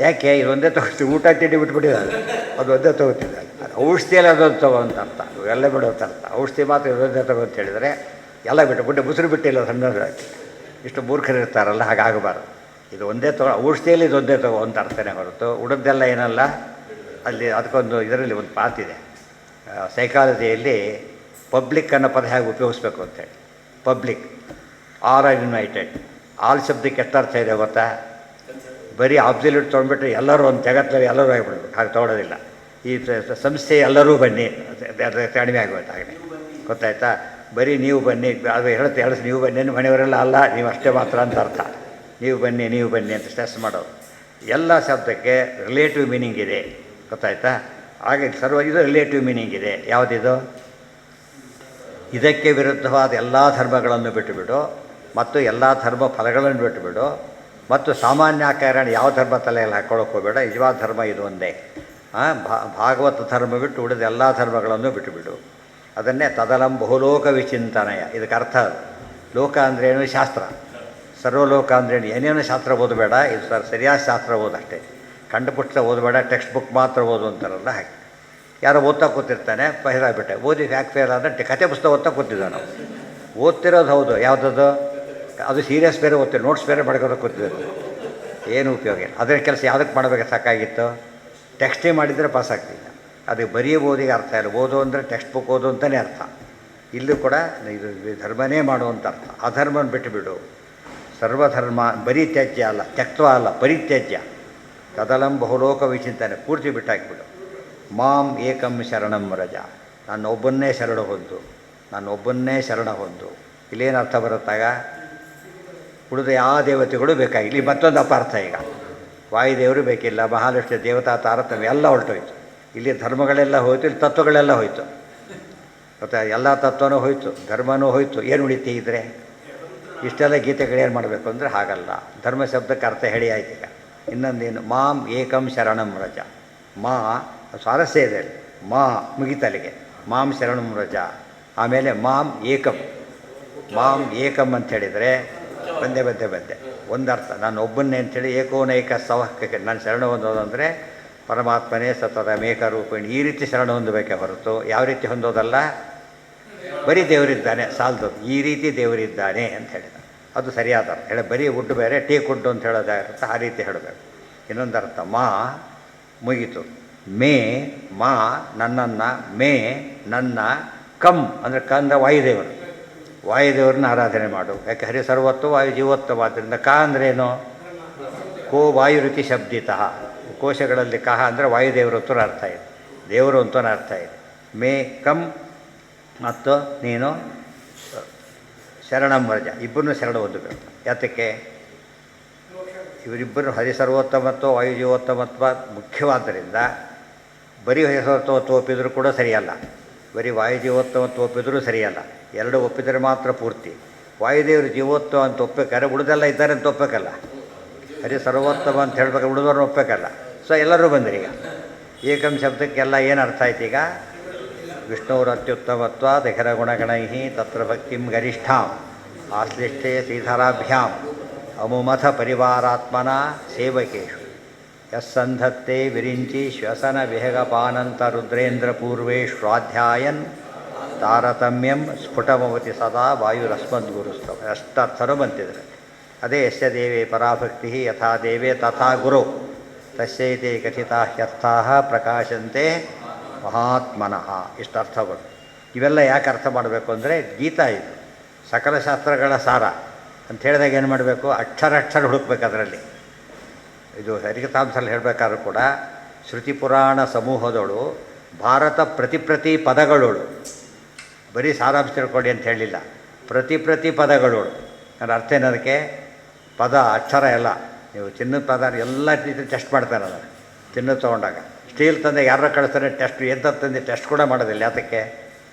ಯಾಕೆ ಇದೊಂದೇ ತಗೋತೀವಿ, ಊಟ ತಿಂಡಿ ಬಿಟ್ಬಿಟ್ಟಿದ್ದಾನೆ, ಅದು ಒಂದೇ ತೊಗೋತಿದ್ದಾನೆ. ಔಷಧಿಯಲ್ಲಿ ಅದೊಂದು ತಗೋ ಅಂತ ಅರ್ಥ, ಎಲ್ಲ ಬಿಡೋ ಅಂತ ಅರ್ಥ. ಔಷಧಿ ಮಾತ್ರ ಇದೊಂದೇ ತಗೋ ಅಂತ ಹೇಳಿದರೆ ಎಲ್ಲ ಬಿಟ್ಟು ಮುಸುರು ಬಿಟ್ಟಿಲ್ಲ ಸಣ್ಣದಾಗಿ. ಇಷ್ಟು ಮೂರ್ಖರಿರ್ತಾರಲ್ಲ, ಹಾಗಾಗಬಾರ್ದು. ಇದು ಒಂದೇ ತಗೋ, ಔಷಧಿಯಲ್ಲಿ ಇದೊಂದೇ ತಗೋ ಅಂತ ಅರ್ಥನೇ ಹೊರತು ಉಳಿದೆಲ್ಲ ಏನಲ್ಲ. ಅಲ್ಲಿ ಅದಕ್ಕೊಂದು ಇದರಲ್ಲಿ ಒಂದು ಮಾತಿದೆ ಸೈಕಾಲಜಿಯಲ್ಲಿ, ಪಬ್ಲಿಕ್ ಅನ್ನೋ ಪದ ಹೇಗೆ ಉಪಯೋಗಿಸ್ಬೇಕು ಅಂತೇಳಿ. Public, all are united. All ಶಬ್ದಕ್ಕೆ ಎಷ್ಟು ಅರ್ಥ ಇದೆ ಗೊತ್ತಾ? ಬರೀ ಆಬ್ಸಲ್ಯೂಟ್ ತೊಗೊಂಡ್ಬಿಟ್ರೆ ಎಲ್ಲರೂ ಒಂದು ಜಗತ್ತಲ್ಲಿ ಎಲ್ಲರೂ ಆಗಿಬಿಡ್ಬೇಕು, ಹಾಗೆ ತೊಗೊಳೋದಿಲ್ಲ. ಈ ಸಂಸ್ಥೆ ಎಲ್ಲರೂ ಬನ್ನಿ, ಅದು ಕಡಿಮೆ ಆಗೋಯ್ತು. ಹಾಗೆ ಗೊತ್ತಾಯ್ತಾ? ಬರೀ ನೀವು ಬನ್ನಿ, ಅದು ಹೇಳುತ್ತೆ ನೀವು ಬನ್ನಿ, ಮನೆಯವರೆಲ್ಲ ಅಲ್ಲ, ನೀವು ಅಷ್ಟೇ ಮಾತ್ರ ಅಂತ ಅರ್ಥ. ನೀವು ಬನ್ನಿ ಅಂತ ಸ್ಟ್ರೆಸ್ ಮಾಡೋದು. ಎಲ್ಲ ಶಬ್ದಕ್ಕೆ ರಿಲೇಟಿವ್ ಮೀನಿಂಗ್ ಇದೆ, ಗೊತ್ತಾಯ್ತಾ? ಹಾಗೆ ಇದು ರಿಲೇಟಿವ್ ಮೀನಿಂಗ್ ಇದೆ. ಯಾವುದಿದು? ಇದಕ್ಕೆ ವಿರುದ್ಧವಾದ ಎಲ್ಲ ಧರ್ಮಗಳನ್ನು ಬಿಟ್ಟುಬಿಡು, ಮತ್ತು ಎಲ್ಲ ಧರ್ಮ ಫಲಗಳನ್ನು ಬಿಟ್ಟುಬಿಡು, ಮತ್ತು ಸಾಮಾನ್ಯ ಕಾರಣ ಯಾವ ಧರ್ಮ ತಲೆಯಲ್ಲಿ ಹಾಕ್ಕೊಳ್ಳೋಕೆ ಹೋಗಬೇಡ. ನಿಜವಾದ ಧರ್ಮ ಇದು ಒಂದೇ. ಭಾಗವತ ಧರ್ಮ ಬಿಟ್ಟು ಉಳಿದ ಎಲ್ಲ ಧರ್ಮಗಳನ್ನು ಬಿಟ್ಟುಬಿಡು. ಅದನ್ನೇ ತದಲಂ ಬಹುಲೋಕ ವಿಚಿಂತನಯ. ಇದಕ್ಕೆ ಅರ್ಥ ಲೋಕ ಅಂದ್ರೇನು? ಶಾಸ್ತ್ರ. ಸರ್ವಲೋಕ ಅಂದ್ರೇನು? ಏನೇನು ಶಾಸ್ತ್ರ ಓದಬೇಡ, ಇದು ಸರಿಯಾದ ಶಾಸ್ತ್ರ ಓದಷ್ಟೇ. ಕಂಡು ಪುಸ್ತಕ ಓದಬೇಡ, ಟೆಕ್ಸ್ಟ್ ಬುಕ್ ಮಾತ್ರ ಓದು ಅಂತಾರಲ್ಲ ಹಾಗೆ. ಯಾರೋ ಓದ್ತಾ ಕೂತಿರ್ತಾನೆ, ಫೇಲ್ ಆಗಿಬಿಟ್ಟೆ. ಓದಿ ಯಾಕೆ ಫೇಲ್ ಅಂದರೆ ಕತೆ ಪುಸ್ತಕ ಓದ್ತಾ ಕೂತಿದ್ದ ನಾವು. ಓದ್ತಿರೋದು ಹೌದು, ಯಾವುದದು ಅದು ಸೀರಿಯಸ್ ಬೇರೆ ಓದ್ತೀವಿ, ನೋಟ್ಸ್ ಬೇರೆ ಮಾಡ್ಕೊಂಡು ಕೂತಿದ್ದೆ. ಏನು ಉಪಯೋಗ ಇಲ್ಲ. ಅದರ ಕೆಲಸ ಯಾವುದಕ್ಕೆ ಮಾಡಬೇಕು ಸಾಕಾಗಿತ್ತು? ಟೆಕ್ಸ್ಟೇ ಮಾಡಿದರೆ ಪಾಸ್ ಆಗ್ತಿಲ್ಲ. ಅದು ಬರೀ ಓದಿಗೆ ಅರ್ಥ ಇಲ್ಲ. ಓದು ಅಂದರೆ ಟೆಕ್ಸ್ಟ್ ಬುಕ್ ಓದು ಅಂತಲೇ ಅರ್ಥ. ಇಲ್ಲೂ ಕೂಡ ಇದು ಧರ್ಮನೇ ಮಾಡುವಂಥ ಅರ್ಥ. ಅಧರ್ಮನ ಬಿಟ್ಟುಬಿಡು. ಸರ್ವಧರ್ಮ ಬರೀ ತ್ಯಾಜ್ಯ ಅಲ್ಲ, ತ್ಯಕ್ತ್ವ ಅಲ್ಲ, ಪರಿತ್ಯಾಜ್ಯ. ಕದಲಂ ಬಹುಲೋಕ ವಿಚಿಂತನೆ ಪೂರ್ತಿ ಬಿಟ್ಟಾಕಿಬಿಡು. ಮಾಂ ಏಕಂ ಶರಣಂ ವ್ರಜ, ನನ್ನೊಬ್ಬನ್ನೇ ಶರಣ ಹೊಂದು, ನನ್ನೊಬ್ಬನ್ನೇ ಶರಣ ಹೊಂದು. ಇಲ್ಲೇನು ಅರ್ಥ ಬರುತ್ತಾಗ? ಉಳಿದ ಯಾವ ದೇವತೆಗಳು ಬೇಕಾಗಿಲ್ಲ. ಇಲ್ಲಿ ಮತ್ತೊಂದು ಅಪಾರ್ಥ. ಈಗ ವಾಯುದೇವರು ಬೇಕಿಲ್ಲ, ಮಹಾಲಕ್ಷ್ಮಿ ದೇವತಾ ತಾರತಮ್ಯ ಎಲ್ಲ ಹೊರಟೋಯ್ತು. ಇಲ್ಲಿ ಧರ್ಮಗಳೆಲ್ಲ ಹೋಯ್ತು, ಇಲ್ಲಿ ತತ್ವಗಳೆಲ್ಲ ಹೋಯ್ತು. ಮತ್ತು ಎಲ್ಲ ತತ್ವನೂ ಹೋಯ್ತು, ಧರ್ಮನೂ ಹೋಯ್ತು. ಏನು ಉಳಿತಿ ಇದ್ದರೆ? ಇಷ್ಟೆಲ್ಲ ಗೀತೆಗಳೇನು ಮಾಡಬೇಕು ಅಂದರೆ ಹಾಗಲ್ಲ. ಧರ್ಮ ಶಬ್ದಕ್ಕೆ ಅರ್ಥ ಹೇಳಿ ಆಯ್ತು. ಈಗ ಇನ್ನೊಂದೇನು? ಮಾಂ ಏಕಂ ಶರಣಂ ವ್ರಜ. ಮಾ ಸ್ವಾರಸ್ಯ ಇದೆ. ಮಾ ಮುಗಿತಲಿಗೆ ಮಾಂ ಶರಣಂ ವ್ರಜ. ಆಮೇಲೆ ಮಾಂ ಏಕಂ. ಮಾಂ ಏಕಂ ಅಂತ ಹೇಳಿದರೆ ಬಂದೆ ಒಂದರ್ಥ, ನಾನು ಒಬ್ಬನ್ನೇ ಅಂಥೇಳಿ ಏಕೋನೈಕ ಸವಹಕ್ಕೆ ನಾನು ಶರಣ ಹೊಂದೋದಂದರೆ ಪರಮಾತ್ಮನೇ ಸತತ ಮೇಕರೂಪಿಣಿ ಈ ರೀತಿ ಶರಣ ಹೊಂದಬೇಕೆ ಹೊರತು ಯಾವ ರೀತಿ ಹೊಂದೋದಲ್ಲ. ಬರೀ ದೇವರಿದ್ದಾನೆ ಸಾಲದು, ಈ ರೀತಿ ದೇವರಿದ್ದಾನೆ ಅಂತ ಹೇಳಿದ. ಅದು ಸರಿಯಾದ ಅರ್ಥ. ಹೇಳಿ ಬರೀ ಉಡ್ಡು ಬೇರೆ ಟೇಕ್ ಉಡ್ಡು ಅಂತ ಹೇಳೋದಾಗಿರುತ್ತೆ, ಆ ರೀತಿ ಹೇಳಬೇಕು. ಇನ್ನೊಂದು ಅರ್ಥ ಮಾ ಮುಗೀತು. ಮೇ ಮಾ ನನ್ನನ್ನು, ಮೇ ನನ್ನ, ಕಂ ಅಂದರೆ ಕ ಅಂದರೆ ವಾಯುದೇವರು. ವಾಯುದೇವರನ್ನ ಆರಾಧನೆ ಮಾಡು. ಯಾಕೆ ಹರಿ ಸರ್ವತ್ವ ವಾಯು ಜೀವೋತ್ತವಾದ್ದರಿಂದ. ಕ ಅಂದ್ರೇನು? ಕೋ ವಾಯುರುತಿ ಶಬ್ದಿತಃ. ಕೋಶಗಳಲ್ಲಿ ಕಹ ಅಂದರೆ ವಾಯುದೇವರು ಅಂತೂ ಅರ್ಥ ಇದೆ, ದೇವರು ಅಂತೂ ಅರ್ಥ ಇದೆ. ಮೇ ಕಂ ಮತ್ತು ನೀನು ಶರಣಂ ವ್ರಜ, ಇಬ್ಬರನ್ನೂ ಶರಣ ಹೊಂದಬೇಕು. ಯಾತಕ್ಕೆ? ಇವರಿಬ್ಬರು ಹರಿಸರ್ವೋತ್ತಮತ್ವ ವಾಯುಜೀವೋತ್ತಮತ್ವ ಮುಖ್ಯವಾದ್ದರಿಂದ ಬರೀ ಹರಿಸರ್ವೋತ್ತಮತ್ವ ಒಪ್ಪಿದರೂ ಕೂಡ ಸರಿಯಲ್ಲ, ಬರೀ ವಾಯುಜೀವೋತ್ತಮತ್ವ ಒಪ್ಪಿದರೂ ಸರಿಯಲ್ಲ. ಎರಡು ಒಪ್ಪಿದರೆ ಮಾತ್ರ ಪೂರ್ತಿ. ವಾಯುದೇವರು ಜೀವೋತ್ತಮ ಅಂತ ಒಪ್ಪಬೇಕಾದ್ರೆ ಉಳಿದೆಲ್ಲ ಇದ್ದಾರೆ ಅಂತ ಒಪ್ಪಬೇಕಲ್ಲ. ಹರಿ ಸರ್ವೋತ್ತಮ ಅಂತ ಹೇಳ್ಬೇಕಾದ್ರೆ ಉಳಿದವ್ರನ್ನ ಒಪ್ಪಬೇಕಲ್ಲ. ಸೊ ಎಲ್ಲರೂ ಬಂದಿರಿ. ಈಗ ಏಕಂ ಶಬ್ದಕ್ಕೆಲ್ಲ ಏನು ಅರ್ಥ ಆಯ್ತು? ಈಗ ವಿಷ್ಣುವ್ರ ಅತ್ಯುತ್ತಮತ್ವ ದಖರ ಗುಣಗಣೈ ತತ್ರ ಭಕ್ತಿಂ ಗರಿಷ್ಠಾಂ ಆಶ್ಲಿಷ್ಠೆ ಶ್ರೀಧರಾಭ್ಯಾಂ ಅಮುಮಥ ಪರಿವಾರಾತ್ಮನ ಸೇವಕೇಶು ಯಸ್ಸಂಧತ್ತೆ ವಿರಿಂಚಿ ಶ್ವಸನ ವಿಹಗಪಾನಂತ ರುದ್ರೇಂದ್ರ ಪೂರ್ವೇ ಶ್ವಾಧ್ಯಾಯನ್ ತಾರತಮ್ಯಂ ಸ್ಫುಟಮವತಿ ಸದಾ ವಾಯುರಸ್ಮದ್ಗುರುಸ್ತವ. ಅಷ್ಟರ್ಥನೂ ಬಂತಿದ್ರೆ ಅದೇ ಯಸ್ಯ ದೇವೇ ಪರಾಭಕ್ತಿ ಯಥಾ ದೇವೇ ತಥಾ ಗುರು ತಸ್ಯೈತೆ ಕಥಿತಾ ಹ್ಯರ್ಥಾ ಪ್ರಕಾಶಂತೆ ಮಹಾತ್ಮನಃ. ಇಷ್ಟು ಅರ್ಥ ಬರುತ್ತೆ. ಇವೆಲ್ಲ ಯಾಕೆ ಅರ್ಥ ಮಾಡಬೇಕು ಅಂದರೆ ಗೀತಾ ಇದು ಸಕಲ ಶಾಸ್ತ್ರಗಳ ಸಾರ ಅಂತ ಹೇಳಿದಾಗ ಏನು ಮಾಡಬೇಕು? ಅಕ್ಷರ ಹುಡುಕ್ಬೇಕು ಅದರಲ್ಲಿ. ಇದು ಹರಿಕಥಾಂಸಲ್ಲಿ ಹೇಳಬೇಕಾದ್ರೂ ಕೂಡ ಶ್ರುತಿ ಪುರಾಣ ಸಮೂಹದೋಳು ಭಾರತ ಪ್ರತಿ ಪದಗಳೋಳು, ಬರೀ ಸಾರಾಂಶ ತಿಳ್ಕೊಳ್ಳಿ ಅಂತ ಹೇಳಿಲ್ಲ, ಪ್ರತಿ ಪದಗಳೋಳು. ನನ್ನ ಅರ್ಥ ಏನದಕ್ಕೆ? ಪದ ಅಕ್ಷರ ಎಲ್ಲ. ನೀವು ಚಿನ್ನದ ಪದ ಎಲ್ಲ ರೀತಿ ಟೆಸ್ಟ್ ಮಾಡ್ತಾರೆ. ಅದನ್ನು ಚಿನ್ನದ ತೊಗೊಂಡಾಗ ಸ್ಟೀಲ್ ತಂದೆ ಯಾರ ಕಳಿಸ್ತಾರೆ ಟೆಸ್ಟ್, ಎಂಥ ತಂದೆ ಟೆಸ್ಟ್ ಕೂಡ ಮಾಡೋದಿಲ್ಲ. ಯಾತಕ್ಕೆ?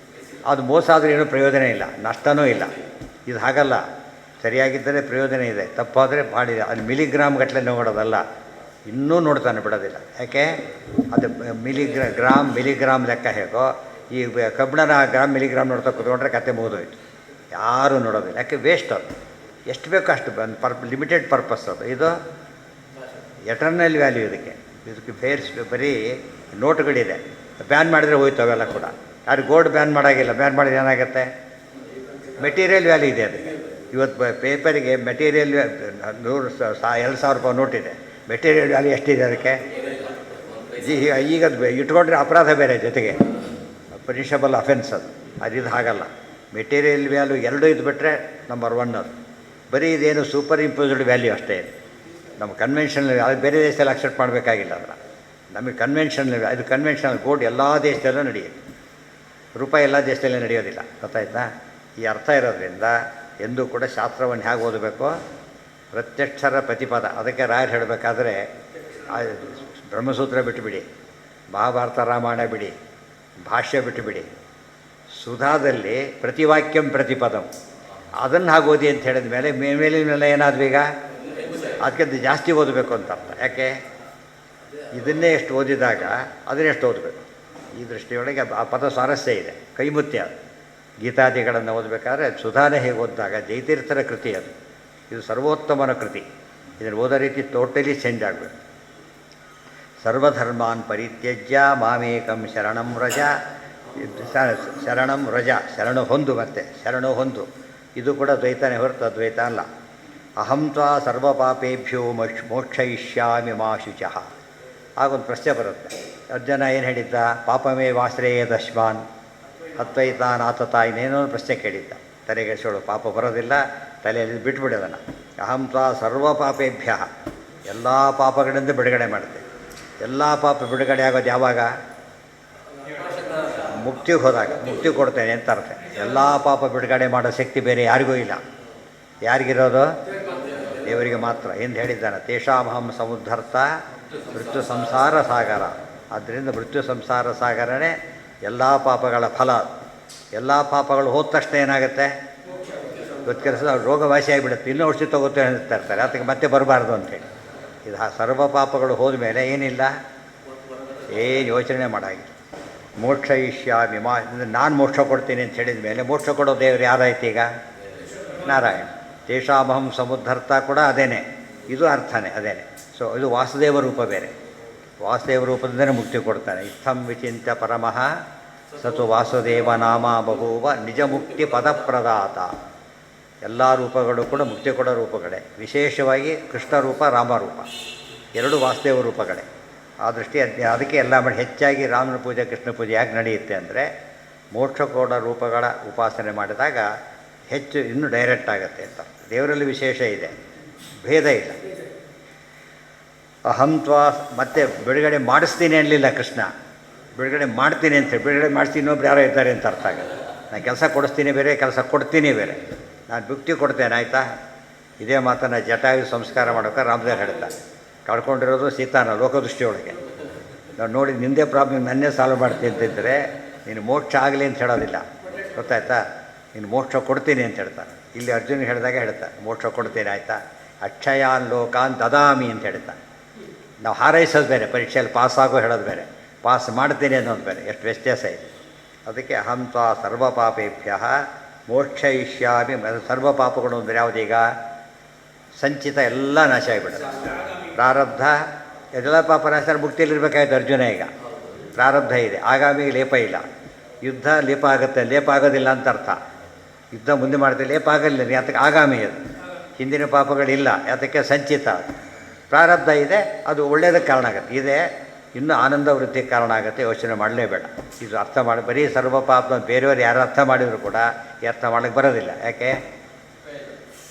ಅದು ಮೋಸ ಆದರೆ ಏನೂ ಪ್ರಯೋಜನ ಇಲ್ಲ, ನಷ್ಟವೂ ಇಲ್ಲ. ಇದು ಹಾಗಲ್ಲ, ಸರಿಯಾಗಿದ್ದರೆ ಪ್ರಯೋಜನ ಇದೆ, ತಪ್ಪಾದರೆ ಮಾಡಿದೆ. ಅದು ಮಿಲಿಗ್ರಾಮ್ ಗಟ್ಟಲೆ ನೋಡೋದಲ್ಲ, ಇನ್ನೂ ನೋಡ್ತಾನೆ ಬಿಡೋದಿಲ್ಲ. ಯಾಕೆ? ಅದು ಮಿಲಿಗ್ರಾಮ್ ಲೆಕ್ಕ ಹೇಗೋ ಈ ಕಬ್ಬಿಣನ ಗ್ರಾಮ್ ಮಿಲಿಗ್ರಾಮ್ ನೋಡ್ತಾ ಕೂತ್ಕೊಂಡ್ರೆ ಕತೆ ಮುಗಿದೋಯ್ತು. ಯಾರೂ ನೋಡೋದಿಲ್ಲ. ಯಾಕೆ? ವೇಸ್ಟ್ ಅದು. ಎಷ್ಟು ಬೇಕೋ ಅಷ್ಟು ಲಿಮಿಟೆಡ್ ಪರ್ಪಸ್ ಅದು. ಇದು ಎಟರ್ನಲ್ ವ್ಯಾಲ್ಯೂ. ಇದಕ್ಕೆ ಬರೀ ನೋಟುಗಳಿದೆ. ಬ್ಯಾನ್ ಮಾಡಿದರೆ ಹೋಯ್ತು ಅವೆಲ್ಲ ಕೂಡ. ಯಾರು ಗೋಲ್ಡ್ ಬ್ಯಾನ್ ಮಾಡೋಂಗಿಲ್ಲ. ಬ್ಯಾನ್ ಮಾಡಿದ್ರೆ ಏನಾಗುತ್ತೆ? ಮೆಟೀರಿಯಲ್ ವ್ಯಾಲ್ಯೂ ಇದೆ ಅದಕ್ಕೆ. ಇವತ್ತು ಪೇಪರಿಗೆ ಮೆಟೀರಿಯಲ್ 2,000 ರೂಪಾಯಿ ನೋಟಿದೆ. ಮೆಟೀರಿಯಲ್ ವ್ಯಾಲ್ಯೂ ಎಷ್ಟಿದೆ ಅದಕ್ಕೆ? ಈಗ ಇಟ್ಕೊಂಡ್ರೆ ಅಪರಾಧ ಬೇರೆ ಜೊತೆಗೆ, ಪನಿಷಬಲ್ ಅಫೆನ್ಸ್ ಅದು. ಇದು ಹಾಗಲ್ಲ. ಮೆಟೀರಿಯಲ್ ವ್ಯಾಲ್ಯೂ ಎರಡೂ ಇದ್ಬಿಟ್ರೆ ನಂಬರ್ 1 ಅದು. ಬರೀ ಇದೇನು ಸೂಪರ್ ಇಂಪೋಸ್ಡ್ ವ್ಯಾಲ್ಯೂ ಅಷ್ಟೇ ಇದೆ. ನಮ್ಮ ಕನ್ವೆನ್ಷನಲ್, ಅದು ಬೇರೆ ದೇಶದಲ್ಲಿ ಅಕ್ಸೆಪ್ಟ್ ಮಾಡಬೇಕಾಗಿಲ್ಲ. ಅದನ್ನು ನಮಗೆ ಕನ್ವೆನ್ಷನಲ್, ಅದು ಕನ್ವೆನ್ಷನಲ್ ಕೋಡ್ ಎಲ್ಲ ದೇಶದಲ್ಲೂ ನಡೆಯುತ್ತೆ, ರೂಪಾಯಿ ಎಲ್ಲ ದೇಶದಲ್ಲೇ ನಡೆಯೋದಿಲ್ಲ. ಗೊತ್ತಾಯ್ತಾ? ಈ ಅರ್ಥ ಇರೋದ್ರಿಂದ ಎಂದೂ ಕೂಡ ಶಾಸ್ತ್ರವನ್ನು ಹೇಗೆ ಓದಬೇಕು? ಪ್ರತ್ಯಕ್ಷರ ಪ್ರತಿಪದ. ಅದಕ್ಕೆ ರಾಯರು ಹೇಳಬೇಕಾದ್ರೆ ಬ್ರಹ್ಮಸೂತ್ರ ಬಿಟ್ಟುಬಿಡಿ, ಮಹಾಭಾರತ ರಾಮಾಯಣ ಬಿಡಿ, ಭಾಷ್ಯ ಬಿಟ್ಟುಬಿಡಿ, ಸುಧಾದಲ್ಲಿ ಪ್ರತಿವಾಕ್ಯಂ ಪ್ರತಿಪದಂ ಅದನ್ನು ಹಾಗೆ ಓದಿ ಅಂತ ಹೇಳಿದ ಮೇಲೆ ಮೇಲಿನೆಲ್ಲ ಏನಾದ್ವು ಈಗ ಅದಕ್ಕಿಂತ ಜಾಸ್ತಿ ಓದಬೇಕು ಅಂತ ಅರ್ಥ. ಯಾಕೆ? ಇದನ್ನೇ ಎಷ್ಟು ಓದಿದಾಗ ಅದನ್ನೆಷ್ಟು ಓದಬೇಕು. ಈ ದೃಷ್ಟಿಯೊಳಗೆ ಆ ಪದ ಸ್ವಾರಸ್ಯ ಇದೆ, ಕೈಮುತ್ಯ. ಗೀತಾದಿಗಳನ್ನು ಓದಬೇಕಾದ್ರೆ ಸುಧಾನೆ ಹೇಗೆ ಓದಿದಾಗ ಜೈತೀರ್ಥರ ಕೃತಿ ಅದು. ಇದು ಸರ್ವೋತ್ತಮನ ಕೃತಿ. ಇದನ್ನು ಓದೋ ರೀತಿ ಟೋಟಲಿ ಚೇಂಜ್ ಆಗಬೇಕು. ಸರ್ವಧರ್ಮಾನ್ ಪರಿತ್ಯಜ್ಯ ಮಾಮೇಕಂ ಶರಣಂ ವ್ರಜ. ಶರಣಂ ವ್ರಜ, ಶರಣು ಹೊಂದು, ಮತ್ತೆ ಶರಣು ಹೊಂದು. ಇದು ಕೂಡ ದ್ವೈತನೇ ಹೊರತು ಅದ್ವೈತ ಅಲ್ಲ. ಅಹಂ ತ್ವಾ ಸರ್ವಪಾಪೇಭ್ಯೋ ಮೋಕ್ಷಯಿಷ್ಯಾಮಿ ಮಾ ಶುಚಃ. ಆಗೊಂದು ಪ್ರಶ್ನೆ ಬರುತ್ತೆ. ಅರ್ಜುನ ಏನು ಹೇಳಿದ್ದ? ಪಾಪಮೇ ವಾಶ್ರಯೇದಶ್ಮಾನ್ ಅದ್ವೈತಾನ್ ಆತತ, ಇನ್ನೇನೋ ಪ್ರಶ್ನೆ ಕೇಳಿದ್ದ. ತಲೆಗೆಡಿಸೋಳು, ಪಾಪ ಬರೋದಿಲ್ಲ, ತಲೆಯಲ್ಲಿ ಬಿಟ್ಬಿಡೋದನ್ನು. ಅಹಂ ತ್ವಾ ಸರ್ವಪಾಪೇಭ್ಯ, ಎಲ್ಲ ಪಾಪಗಳಿಂದ ಬಿಡುಗಡೆ ಮಾಡುತ್ತೆ. ಎಲ್ಲ ಪಾಪ ಬಿಡುಗಡೆ ಆಗೋದು ಯಾವಾಗ? ಮುಕ್ತಿಗೆ ಹೋದಾಗ. ಮುಕ್ತಿ ಕೊಡ್ತೇನೆ ಅಂತ ಅರ್ಥ. ಎಲ್ಲ ಪಾಪ ಬಿಡುಗಡೆ ಮಾಡೋ ಶಕ್ತಿ ಬೇರೆ ಯಾರಿಗೂ ಇಲ್ಲ. ಯಾರಿಗಿರೋದು? ದೇವರಿಗೆ ಮಾತ್ರ. ಎಂದು ಹೇಳಿದ್ದಾನೆ, ತೇಷಾಮಹಂ ಸಮುದ್ಧರ್ತ ಮೃತ್ಯು ಸಂಸಾರ ಸಾಗರ. ಆದ್ದರಿಂದ ಮೃತ್ಯು ಸಂಸಾರ ಸಾಗರನೇ ಎಲ್ಲ ಪಾಪಗಳ ಫಲ. ಎಲ್ಲ ಪಾಪಗಳು ಹೋದ ತಕ್ಷಣ ಏನಾಗುತ್ತೆ? ಇವತ್ತು ಕೆಲಸ ರೋಗ ವಾಸಿಯಾಗಿಬಿಡುತ್ತೆ, ಇನ್ನೂ ಔಷಧಿ ತಗೋತೇವೆ ಅಂತ ಇರ್ತಾರೆ, ಅದಕ್ಕೆ ಮತ್ತೆ ಬರಬಾರ್ದು ಅಂತೇಳಿ. ಇದು ಸರ್ವ ಪಾಪಗಳು ಹೋದ ಮೇಲೆ ಏನಿಲ್ಲ, ಏನು ಯೋಚನೆ ಮಾಡಾಗಿಲ್ಲ. ಮೋಕ್ಷ ಇಷ್ಯಾಮಿ ಮಾ, ನಾನು ಮೋಕ್ಷ ಕೊಡ್ತೀನಿ ಅಂತ ಹೇಳಿದ ಮೇಲೆ ಮೋಕ್ಷ ಕೊಡೋ ದೇವರು ಯಾರಾಯ್ತು ಈಗ? ನಾರಾಯಣ. ತೇಷಾಮಹಂ ಸಮುದ್ಧರ್ಥ ಕೂಡ ಅದೇನೆ, ಇದು ಅರ್ಥನೇ ಅದೇನೆ. ಸೊ ಇದು ವಾಸುದೇವ ರೂಪ ಬೇರೆ. ವಾಸುದೇವ ರೂಪದಿಂದಲೇ ಮುಕ್ತಿ ಕೊಡ್ತಾನೆ. ಇತ್ತಂ ವಿಚಿಂತ್ಯ ಪರಮಃ ಸತು ವಾಸುದೇವ ನಾಮ ಬಭೂವ ನಿಜ ಮುಕ್ತಿ ಪದಪ್ರದಾತ. ಎಲ್ಲ ರೂಪಗಳು ಕೂಡ ಮುಕ್ತಿ ಕೊಡೋ ರೂಪಗಳೇ. ವಿಶೇಷವಾಗಿ ಕೃಷ್ಣ ರೂಪ, ರಾಮರೂಪ ಎರಡು ವಾಸುದೇವ ರೂಪಗಳೇ. ಆ ದೃಷ್ಟಿ ಅದಕ್ಕೆ ಎಲ್ಲ ಮಾಡಿ ಹೆಚ್ಚಾಗಿ ರಾಮನ ಪೂಜೆ, ಕೃಷ್ಣ ಪೂಜೆ ಯಾಕೆ ನಡೆಯುತ್ತೆ ಅಂದರೆ ಮೋಕ್ಷ ಕೊಡೋ ರೂಪಗಳ ಉಪಾಸನೆ ಮಾಡಿದಾಗ ಹೆಚ್ಚು ಇನ್ನೂ ಡೈರೆಕ್ಟ್ ಆಗುತ್ತೆ ಅಂತ. ದೇವರಲ್ಲಿ ವಿಶೇಷ ಇದೆ, ಭೇದ ಇಲ್ಲ. ಅಹಂತ್ವಾ ಮತ್ತೆ ಬಿಡುಗಡೆ ಮಾಡಿಸ್ತೀನಿ ಅನ್ನಲಿಲ್ಲ ಕೃಷ್ಣ, ಬಿಡುಗಡೆ ಮಾಡ್ತೀನಿ ಅಂತೇಳಿ. ಬಿಡುಗಡೆ ಮಾಡಿಸ್ತೀನಿ ಇನ್ನೊಬ್ರು ಯಾರೋ ಇದ್ದಾರೆ ಅಂತ ಅರ್ಥ ಆಗುತ್ತೆ. ನಾನು ಕೆಲಸ ಕೊಡಿಸ್ತೀನಿ ಬೇರೆ, ಕೆಲಸ ಕೊಡ್ತೀನಿ ಬೇರೆ. ನಾನು ಮುಕ್ತಿ ಕೊಡ್ತೇನೆ, ಆಯಿತಾ? ಇದೇ ಮಾತನ್ನು ಜಟಾಯು ಸಂಸ್ಕಾರ ಮಾಡೋಕೆ ರಾಮದೇವ್ರು ಹೇಳ್ತಾರೆ. ಕಳ್ಕೊಂಡಿರೋದು ಸೀತಾನ ಲೋಕದೃಷ್ಟಿಯೊಳಗೆ. ನಾವು ನೋಡಿ ನಿಂದೇ ಪ್ರಾಬ್ಲಮ್ ನನ್ನೇ ಸಾಲ್ವ್ ಮಾಡ್ತೀನಿ ಅಂತಿದ್ದರೆ ನೀನು ಮೋಕ್ಷ ಆಗಲಿ ಅಂತ ಹೇಳೋದಿಲ್ಲ, ಗೊತ್ತಾಯ್ತಾ? ನೀನು ಮೋಕ್ಷ ಕೊಡ್ತೀನಿ ಅಂತ ಹೇಳ್ತಾರೆ. ಇಲ್ಲಿ ಅರ್ಜುನ ಹೇಳಿದಾಗ ಹೇಳ್ತಾರೆ ಮೋಕ್ಷ ಕೊಡ್ತೀನಿ, ಆಯಿತಾ? ಅಕ್ಷಯಾನ್ ಲೋಕಾನ್ ದದಾಮಿ ಅಂತ ಹೇಳ್ತಾರೆ. ನಾವು ಹಾರೈಸೋದು ಬೇರೆ, ಪರೀಕ್ಷೆಯಲ್ಲಿ ಪಾಸಾಗೋ ಹೇಳೋದು ಬೇರೆ, ಪಾಸ್ ಮಾಡ್ತೀನಿ ಅನ್ನೋದು ಬೇರೆ. ಎಷ್ಟು ವ್ಯತ್ಯಾಸ ಇದೆ. ಅದಕ್ಕೆ ಅಹಂ ತ್ವಾ ಸರ್ವ ಪಾಪೇಭ್ಯ ಮೋಕ್ಷಯಿಷ್ಯಾಮಿ. ಸರ್ವ ಪಾಪಗಳು ಅಂದರೆ ಯಾವುದೀಗ? ಸಂಚಿತ ಎಲ್ಲ ನಾಶ ಆಗಿಬಿಡೋದು. ಪ್ರಾರಬ್ಧ ಎಲ್ಲ ಪಾಪ ನಾಶ, ಮುಕ್ತಿಯಲ್ಲಿರಬೇಕಾಯ್ತು ಅರ್ಜುನ. ಈಗ ಪ್ರಾರಬ್ಧ ಇದೆ, ಆಗಾಮಿಗೆ ಲೇಪ ಇಲ್ಲ. ಯುದ್ಧ ಲೇಪ ಆಗುತ್ತೆ, ಲೇಪ ಆಗೋದಿಲ್ಲ ಅಂತ ಅರ್ಥ. ಯುದ್ಧ ಮುಂದೆ ಮಾಡ್ತೀವಿ, ಲೇಪ ಆಗಲ್ಲ, ಯಾತಕ್ಕೆ? ಆಗಾಮಿ ಅದು. ಹಿಂದಿನ ಪಾಪಗಳಿಲ್ಲ, ಯಾತಕ್ಕೆ? ಸಂಚಿತ. ಪ್ರಾರಬ್ಧ ಇದೆ, ಅದು ಒಳ್ಳೆಯದಕ್ಕೆ ಕಾರಣ ಆಗುತ್ತೆ. ಇದೆ ಇನ್ನೂ ಆನಂದ ವೃತ್ತಿಗೆ ಕಾರಣ ಆಗುತ್ತೆ. ಯೋಚನೆ ಮಾಡಲೇಬೇಡ. ಇದು ಅರ್ಥ ಮಾಡಿ ಬರೀ ಸರ್ವ ಪಾಪ ಬೇರೆಯವರು ಯಾರು ಅರ್ಥ ಮಾಡಿದರೂ ಕೂಡ ಈ ಅರ್ಥ ಮಾಡೋಕ್ಕೆ ಬರೋದಿಲ್ಲ. ಯಾಕೆ?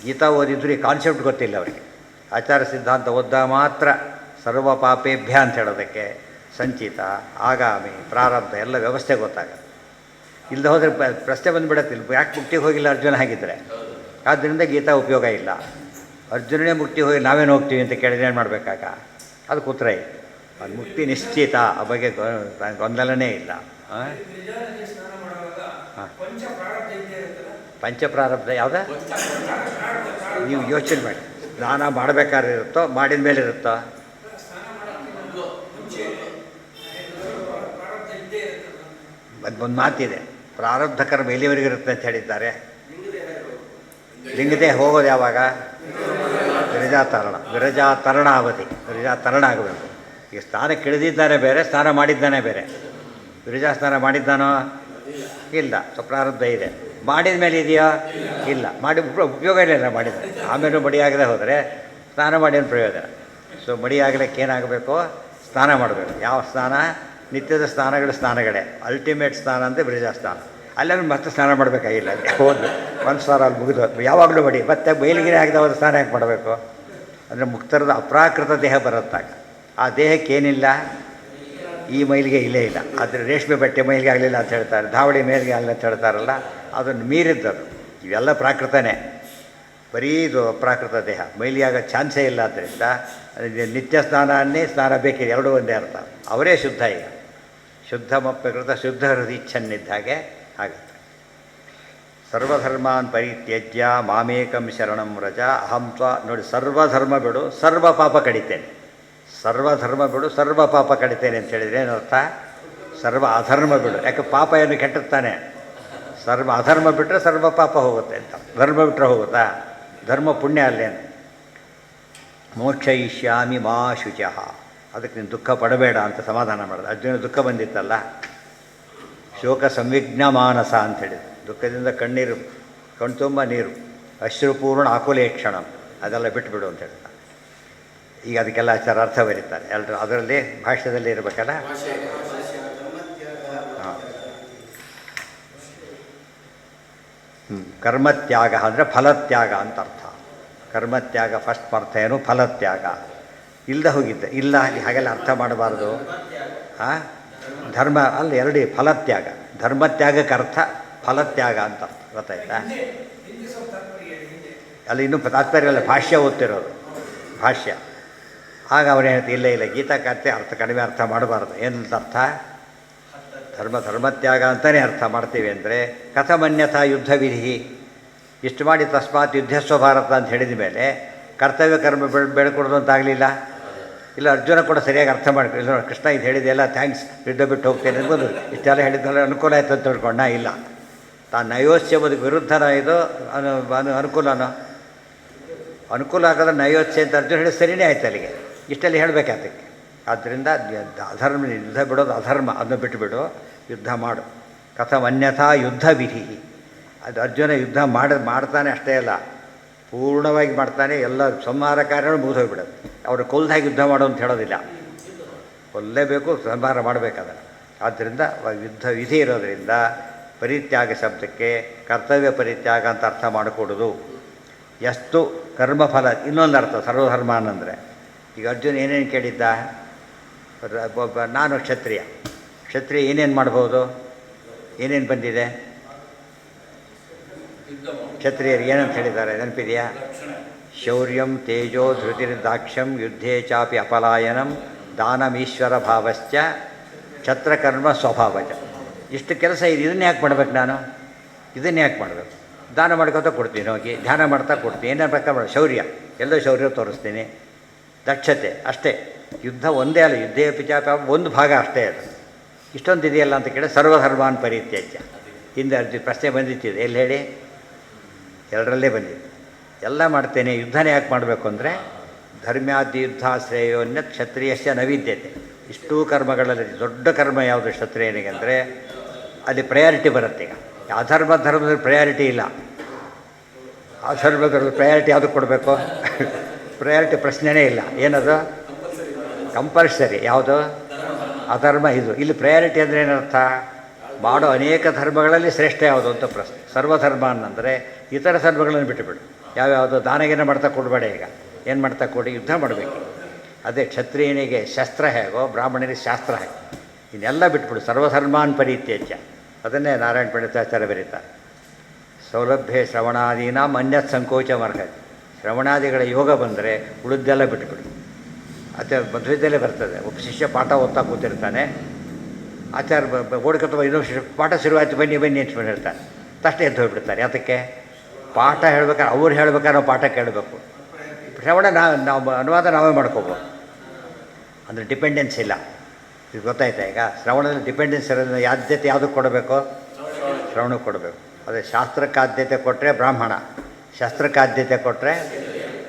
ಗೀತಾ ಓದಿದ್ರು ಈ ಕಾನ್ಸೆಪ್ಟ್ ಗೊತ್ತಿಲ್ಲ ಅವರಿಗೆ. ಆಚಾರ ಸಿದ್ಧಾಂತ ಓದ್ದ ಮಾತ್ರ ಸರ್ವ ಪಾಪೇಭ್ಯ ಅಂತ ಹೇಳೋದಕ್ಕೆ ಸಂಚಿತ, ಆಗಾಮಿ, ಪ್ರಾರಬ್ಧ ಎಲ್ಲ ವ್ಯವಸ್ಥೆ ಗೊತ್ತಾಗುತ್ತೆ. ಇಲ್ಲದೆ ಹೋದರೆ ಪ್ರಶ್ನೆ ಬಂದುಬಿಡತ್ತೆ, ಯಾಕೆ ಮುಕ್ತಿಗೆ ಹೋಗಿಲ್ಲ ಅರ್ಜುನ ಹಾಗಿದ್ದರೆ? ಆದ್ದರಿಂದ ಗೀತಾ ಉಪಯೋಗ ಇಲ್ಲ. ಅರ್ಜುನನೇ ಮುಕ್ತಿ ಹೋಗಿ ನಾವೇನು ಹೋಗ್ತೀವಿ ಅಂತ ಕೇಳಿದ್ರೆ ಏನು ಮಾಡಬೇಕಾಗ? ಅದಕ್ಕೆ ಉತ್ತರ ಇದೆ. ಅದು ಮುಕ್ತಿ ನಿಶ್ಚಿತ, ಆ ಬಗ್ಗೆ ಗೊಂದಲನೇ ಇಲ್ಲ. ಹಾಂ, ಪಂಚಪ್ರಾರಬ್ಧ ಯಾವುದ? ನೀವು ಯೋಚನೆ ಮಾಡಿ. ಸ್ನಾನ ಮಾಡಬೇಕಾದ್ರೆ ಇರುತ್ತೋ, ಮಾಡಿದ ಮೇಲೆ ಇರುತ್ತೋ? ಒಂದು ಮಾತಿದೆ, ಪ್ರಾರಬ್ಧ ಕರ್ಮ ಎಲ್ಲಿವರೆಗೆ ಇರುತ್ತೆ ಅಂತ ಹೇಳಿದ್ದಾರೆ. ಲಿಂಗದೇ ಹೋಗೋದು ಯಾವಾಗ? ವಿರಜಾತರಣ. ವಿರಜಾತರಣ ಅವಧಿ, ವಿರಜಾತರಣ ಆಗಬೇಕು. ಈಗ ಸ್ನಾನ ಕೆಳೆದಿದ್ದಾನೆ ಬೇರೆ, ಸ್ನಾನ ಮಾಡಿದ್ದಾನೆ ಬೇರೆ. ವಿರಜಾ ಸ್ನಾನ ಮಾಡಿದ್ದಾನೋ? ಇಲ್ಲ. ಸೊ ಪ್ರಾರಬ್ಧ ಇದೆ. ಮಾಡಿದ ಮೇಲೆ ಇದೆಯಾ? ಇಲ್ಲ. ಮಾಡಿ ಉಪಯೋಗ ಇಲ್ಲ ಮಾಡಿದರೆ. ಆಮೇಲೆ ಮಡಿಯಾಗದೆ ಹೋದರೆ ಸ್ನಾನ ಮಾಡಿದ ಪ್ರಯೋಜನ. ಸೊ ಮಡಿಯಾಗಲಿಕ್ಕೆ ಏನಾಗಬೇಕು? ಸ್ನಾನ ಮಾಡಬೇಕು. ಯಾವ ಸ್ನಾನ? ನಿತ್ಯದ ಸ್ನಾನಗಳೇ. ಅಲ್ಟಿಮೇಟ್ ಸ್ನಾನ ಅಂದರೆ ವಿರಜಾ ಸ್ನಾನ. ಅಲ್ಲೆಲ್ಲ ಮತ್ತೆ ಸ್ನಾನ ಮಾಡಬೇಕಾಗಿಲ್ಲ. ಹೋದ್ಲು ಒಂದು ಸ್ನಾನ ಅಲ್ಲಿ ಮುಗಿದು ಯಾವಾಗಲೂ ಮಡಿ, ಮತ್ತೆ ಬಯಲಿಗೆರೆ ಆಗದ ಒಂದು ಸ್ನಾನ ಯಾಕೆ ಮಾಡಬೇಕು? ಅಂದರೆ ಮುಕ್ತರದ ಅಪ್ರಾಕೃತ ದೇಹ ಬರುತ್ತಾಗ. ಆ ದೇಹಕ್ಕೇನಿಲ್ಲ, ಈ ಮೈಲಿಗೆ ಇಲ್ಲೇ ಇಲ್ಲ. ಆದರೆ ರೇಷ್ಮೆ ಬಟ್ಟೆ ಮೈಲಿಗೆ ಆಗಲಿಲ್ಲ ಅಂತ ಹೇಳ್ತಾರೆ, ಧಾವಳಿ ಮೇಲಿಗೆ ಆಗಲಿಲ್ಲ ಅಂತ ಹೇಳ್ತಾರಲ್ಲ, ಅದನ್ನು ಮೀರಿದ್ದದು. ಇವೆಲ್ಲ ಪ್ರಾಕೃತನೇ. ಬರೀ ಇದು ಅಪ್ರಾಕೃತ ದೇಹ, ಮೈಲಿಗೆ ಆಗೋ ಚಾನ್ಸೇ ಇಲ್ಲ. ಆದ್ದರಿಂದ ನಿತ್ಯ ಸ್ನಾನ ಅನ್ನೇ ಸ್ನಾನ ಬೇಕಿದೆ, ಎರಡೂ ಒಂದೇ ಅರ್ಥ. ಅವರೇ ಶುದ್ಧ. ಈಗ ಶುದ್ಧ ಮಪ್ಪಕೃತ ಶುದ್ಧ ಹೃದಿಚ್ಛನ್ನಿದ್ದ ಹಾಗೆ ಆಗುತ್ತೆ. ಸರ್ವಧರ್ಮಾನ್ ಪರಿತ್ಯಜ್ಯ ಮಾಮೇಕಂ ಶರಣಂ ವ್ರಜ ಅಹಂ ತ್ವ. ನೋಡಿ, ಸರ್ವಧರ್ಮ ಬಿಡು, ಸರ್ವ ಪಾಪ ಕಡಿತೇನೆ. ಸರ್ವಧರ್ಮ ಬಿಡು, ಸರ್ವ ಪಾಪ ಕಡಿತೇನೆ ಅಂತ ಹೇಳಿದರೆ ಏನರ್ಥ? ಸರ್ವ ಅಧರ್ಮ ಬಿಡು. ಯಾಕೆ? ಪಾಪ ಏನು ಕೆಟ್ಟಿರ್ತಾನೆ. ಸರ್ವ ಅಧರ್ಮ ಬಿಟ್ಟರೆ ಸರ್ವ ಪಾಪ ಹೋಗುತ್ತೆ ಅಂತ. ಧರ್ಮ ಬಿಟ್ಟರೆ ಹೋಗುತ್ತಾ? ಧರ್ಮ ಪುಣ್ಯ ಅಲ್ಲೇನು. ಮೋಕ್ಷಯಿಷ್ಯಾಮಿ ಮಾ ಶುಚಃ. ಅದಕ್ಕೆ ನೀನು ದುಃಖ ಪಡಬೇಡ ಅಂತ ಸಮಾಧಾನ ಮಾಡೋದು. ಅರ್ಜುನ ದುಃಖ ಬಂದಿತ್ತಲ್ಲ, ಶೋಕ ಸಂವಿಘ್ನ ಮಾನಸ ಅಂಥೇಳಿ, ದುಃಖದಿಂದ ಕಣ್ಣೀರು, ಕಣ್ತುಂಬ ನೀರು, ಅಶ್ರುಪೂರ್ಣ ಆಕುಲೇಕ್ಷಣ, ಅದೆಲ್ಲ ಬಿಟ್ಟುಬಿಡು ಅಂತ ಹೇಳ್ತಾರೆ. ಈಗ ಅದಕ್ಕೆಲ್ಲ ಆಚಾರ ಅರ್ಥ ಬರೀತಾರೆ ಎಲ್ಲರೂ, ಅದರಲ್ಲಿ ಭಾಷ್ಯದಲ್ಲಿ ಇರಬೇಕಲ್ಲ. ಕರ್ಮತ್ಯಾಗ ಅಂದರೆ ಫಲತ್ಯಾಗ ಅಂತ ಅರ್ಥ. ಕರ್ಮತ್ಯಾಗ ಫಸ್ಟ್ ಅರ್ಥ ಏನು? ಫಲತ್ಯಾಗ. ಇಲ್ಲದೆ ಹೋಗಿದ್ದೆ ಇಲ್ಲ, ಹಾಗೆಲ್ಲ ಅರ್ಥ ಮಾಡಬಾರ್ದು. ಧರ್ಮ ಅಲ್ಲ, ಎರಡು ಫಲತ್ಯಾಗ. ಧರ್ಮತ್ಯಾಗಕ್ಕೆ ಅರ್ಥ ಫಲತ್ಯಾಗ ಅಂತ ಅರ್ಥ, ಗೊತ್ತಾಯ್ತಾ? ಅಲ್ಲಿ ಇನ್ನೂ ತಾತ್ಪರ್ಯ ಅಲ್ಲ, ಭಾಷ್ಯ ಓದ್ತಿರೋದು, ಭಾಷ್ಯ. ಆಗ ಅವ್ರು ಹೇಳ್ತಾರೆ ಇಲ್ಲ ಇಲ್ಲ, ಗೀತಾಕರ್ತೆ ಅರ್ಥ ಕಡಿಮೆ ಅರ್ಥ ಮಾಡಬಾರ್ದು. ಏನಂತ ಅರ್ಥ? ಧರ್ಮತ್ಯಾಗ ಅಂತಲೇ ಅರ್ಥ ಮಾಡ್ತೀವಿ ಅಂದರೆ ಕಥಮನ್ಯಥಾ ಯುದ್ಧ ವಿಧಿ. ಇಷ್ಟು ಮಾಡಿ ತಸ್ಮಾತ್ ಯುದ್ಧಸ್ವ ಭಾರತ ಅಂತ ಹೇಳಿದ ಮೇಲೆ ಕರ್ತವ್ಯ ಕರ್ಮ ಬೆಳ್ಕೊಡೋದು ಅಂತ ಆಗಲಿಲ್ಲ. ಇಲ್ಲ, ಅರ್ಜುನ ಕೂಡ ಸರಿಯಾಗಿ ಅರ್ಥ ಮಾಡ್ಕೊಳ್ಳಿ. ಕೃಷ್ಣ ಇದು ಹೇಳಿದೆಲ್ಲ ಥ್ಯಾಂಕ್ಸ್, ಯುದ್ಧ ಬಿಟ್ಟು ಹೋಗ್ತೇನೆ ಅನ್ಬೋದು. ಇಷ್ಟೆಲ್ಲ ಹೇಳಿದ್ದಲ್ಲ ಅನುಕೂಲ ಆಯ್ತು ಅಂತ ತಿಳ್ಕೊಂಡ. ಇಲ್ಲ, ತಾನು ನಯೋತ್ಸ್ಯದ ವಿರುದ್ಧನ ಇದು ಅನುಕೂಲನೋ? ಅನುಕೂಲ ಆಗೋದ್ರೆ ನಯೋತ್ಸ್ಯ ಅಂತ ಅರ್ಜುನ ಹೇಳಿ ಸರಿಯೇ ಆಯ್ತು ಅಲ್ಲಿಗೆ. ಇಷ್ಟೆಲ್ಲ ಹೇಳಬೇಕು ಅದಕ್ಕೆ. ಆದ್ದರಿಂದ ಅಧರ್ಮ, ಯುದ್ಧ ಬಿಡೋದು ಅಧರ್ಮ, ಅದನ್ನು ಬಿಟ್ಟುಬಿಡು, ಯುದ್ಧ ಮಾಡು. ಕಥಂ ಅನ್ಯಥಾ ಯುದ್ಧ ವಿಧಿ. ಅದು ಅರ್ಜುನ ಯುದ್ಧ ಮಾಡ್ತಾನೆ ಅಷ್ಟೇ ಅಲ್ಲ, ಪೂರ್ಣವಾಗಿ ಮಾಡ್ತಾನೆ. ಎಲ್ಲ ಸಂಹಾರ ಕಾರ್ಯಗಳು ಮುಗಿದೋಗ್ಬಿಡೋದು. ಅವರು ಕೊಲ್ದಾಗಿ ಯುದ್ಧ ಮಾಡು ಅಂತ ಹೇಳೋದಿಲ್ಲ, ಕೊಲ್ಲೇಬೇಕು, ಸಂಹಾರ ಮಾಡಬೇಕಾದ್ರೆ. ಆದ್ದರಿಂದ ಯುದ್ಧ ವಿಧಿ ಇರೋದರಿಂದ ಪರಿತ್ಯಾಗ ಶಬ್ದಕ್ಕೆ ಕರ್ತವ್ಯ ಪರಿತ್ಯಾಗ ಅಂತ ಅರ್ಥ ಮಾಡಿಕೊಡೋದು. ಎಷ್ಟು ಕರ್ಮಫಲ ಇನ್ನೊಂದು ಅರ್ಥ ಸರ್ವಧರ್ಮ ಅಂದರೆ. ಈಗ ಅರ್ಜುನ ಏನೇನು ಕೇಳಿದ್ದ? ನಾನು ಕ್ಷತ್ರಿಯ, ಕ್ಷತ್ರಿಯ ಏನೇನು ಮಾಡ್ಬೋದು? ಏನೇನು ಬಂದಿದೆ? ಕ್ಷತ್ರಿಯರು ಏನಂತ ಹೇಳಿದ್ದಾರೆ ನೆನಪಿದೆಯಾ? ಶೌರ್ಯಂ ತೇಜೋ ಧೃತಿರ್ದಾಕ್ಷ್ಯಂ ಯುದ್ಧೇ ಚಾಪಿ ಅಪಲಾಯನಂ ದಾನಮೀಶ್ವರ ಭಾವಶ್ಚ ಕ್ಷತ್ರಕರ್ಮ ಸ್ವಭಾವಜ. ಇಷ್ಟು ಕೆಲಸ ಇದು, ಇದನ್ನೇ ಯಾಕೆ ಮಾಡ್ಬೇಕು ನಾನು? ಇದನ್ನೇ ಯಾಕೆ ಮಾಡಬೇಕು? ದಾನ ಮಾಡ್ಕೊತಾ ಕೊಡ್ತೀನಿ, ಹೋಗಿ ಧ್ಯಾನ ಮಾಡ್ತಾ ಕೊಡ್ತೀನಿ, ಏನೇನು ಬೇಕಾದ್ರೆ ಮಾಡಿ. ಶೌರ್ಯ, ಎಲ್ಲೋ ಶೌರ್ಯ ತೋರಿಸ್ತೀನಿ. ದಕ್ಷತೆ ಅಷ್ಟೇ. ಯುದ್ಧ ಒಂದೇ ಅಲ್ಲ, ಯುದ್ಧೇ ಪಿಚಾಪ ಒಂದು ಭಾಗ ಅಷ್ಟೇ ಅದು. ಇಷ್ಟೊಂದು ಇದೆಯಲ್ಲ ಅಂತ ಕೇಳಿ ಸರ್ವಧರ್ಮಾನ್ ಪರಿತ್ಯಜ್ಯ. ಹಿಂದೆ ಅರ್ಜುನ ಪ್ರಶ್ನೆ ಬಂದಿತ್ತಿದೆ, ಎಲ್ಲಿ ಹೇಳಿ? ಎರಡರಲ್ಲೇ ಬಂದಿತ್ತು. ಎಲ್ಲ ಮಾಡ್ತೇನೆ, ಯುದ್ಧನೇ ಯಾಕೆ ಮಾಡಬೇಕು ಅಂದರೆ ಧರ್ಮ್ಯಾದಿ ಯುದ್ಧಾಶ್ರಯೋನ್ಯ ಕ್ಷತ್ರಿಯಸ್ಯ ನವಿದ್ಯತೆ. ಇಷ್ಟೂ ಕರ್ಮಗಳಲ್ಲಿ ದೊಡ್ಡ ಕರ್ಮ ಯಾವುದು ಕ್ಷತ್ರಿಯನಿಗೆ ಅಂದರೆ ಅಲ್ಲಿ ಪ್ರಯಾರಿಟಿ ಬರುತ್ತೆ. ಈಗ ಧರ್ಮದಲ್ಲಿ ಪ್ರಯಾರಿಟಿ ಇಲ್ಲ. ಅಧರ್ಮದಲ್ಲಿ ಪ್ರಯಾರಿಟಿ ಯಾವುದಕ್ಕೆ ಕೊಡಬೇಕು? ಪ್ರಯಾರಿಟಿ ಪ್ರಶ್ನೆನೇ ಇಲ್ಲ. ಏನದು? ಕಂಪಲ್ಸರಿ. ಯಾವುದು? ಅಧರ್ಮ. ಇದು ಇಲ್ಲಿ ಪ್ರಯಾರಿಟಿ ಅಂದರೆ ಏನರ್ಥ? ಮಾಡೋ ಅನೇಕ ಧರ್ಮಗಳಲ್ಲಿ ಶ್ರೇಷ್ಠ ಯಾವುದು ಅಂತ ಪ್ರಶ್ನೆ. ಸರ್ವಧರ್ಮ ಅನ್ನಂದರೆ ಇತರ ಧರ್ಮಗಳನ್ನು ಬಿಟ್ಟುಬಿಡು. ಯಾವ್ಯಾವುದು ದಾನಗೇನ ಮಾಡ್ತಾ ಕೊಡಬೇಡ. ಈಗ ಏನು ಮಾಡ್ತಾ ಕೊಡಿ? ಯುದ್ಧ ಮಾಡಬೇಕು. ಅದೇ ಕ್ಷತ್ರಿಯನಿಗೆ ಶಸ್ತ್ರ ಹೇಗೋ ಬ್ರಾಹ್ಮಣನಿಗೆ ಶಾಸ್ತ್ರ ಹೇಗೆ, ಇನ್ನೆಲ್ಲ ಬಿಟ್ಬಿಡು. ಸರ್ವಧರ್ಮಾನ್ ಪರಿತ್ಯಜ್ಯ. ಅದನ್ನೇ ನಾರಾಯಣ ಪಂಡಿತಾಚಾರ್ಯ ಬರೀತಾರೆ. ಸೌಲಭ್ಯ ಶ್ರವಣಾದೀನ ಅನ್ಯತ್ ಸಂಕೋಚ ಮರ್ಹತಿ. ಶ್ರವಣಾದಿಗಳ ಯೋಗ ಬಂದರೆ ಉಳಿದೆಲ್ಲ ಬಿಟ್ಟುಬಿಡು. ಆಚಾರ್ಯ ಮಧ್ವದಲ್ಲೇ ಬರ್ತದೆ. ಒಬ್ಬ ಶಿಷ್ಯ ಪಾಠ ಓದ್ತಾ ಕೂತಿರ್ತಾನೆ, ಆಚಾರ್ಯ ಓಡ್ಕೊತ ಇನ್ನೊಬ್ಬ ಶಿಷ್ಯ ಪಾಠ ಶುರುವಾಯ್ತು, ಬನ್ನಿ ಬನ್ನಿ ಅಂತ ಹೇಳ್ತಾನೆ. ತಕ್ಷಣ ಎದ್ದು ಹೋಗ್ಬಿಡ್ತಾರೆ. ಅದಕ್ಕೆ ಪಾಠ ಹೇಳ್ಬೇಕಾದ್ರೆ ಅವ್ರು ಹೇಳ್ಬೇಕಾದ್ರೆ ನಾವು ಪಾಠ ಕೇಳಬೇಕು. ಶ್ರವಣ ನಾವು ಅನುವಾದ ನಾವೇ ಮಾಡ್ಕೋಬೋದು. ಅಂದರೆ ಡಿಪೆಂಡೆನ್ಸ್ ಇಲ್ಲ. ಇದು ಗೊತ್ತಾಯ್ತಾ? ಈಗ ಶ್ರವಣದಲ್ಲಿ ಡಿಪೆಂಡೆನ್ಸ್ ಇರೋದ್ರಿಂದ ಆದ್ಯತೆ ಯಾವುದಕ್ಕೆ ಕೊಡಬೇಕು? ಶ್ರವಣಕ್ಕೆ ಕೊಡಬೇಕು. ಅದೇ ಶಾಸ್ತ್ರಕ್ಕೆ ಆದ್ಯತೆ ಕೊಟ್ಟರೆ ಬ್ರಾಹ್ಮಣ, ಶಸ್ತ್ರಕ್ಕೆ ಆದ್ಯತೆ ಕೊಟ್ಟರೆ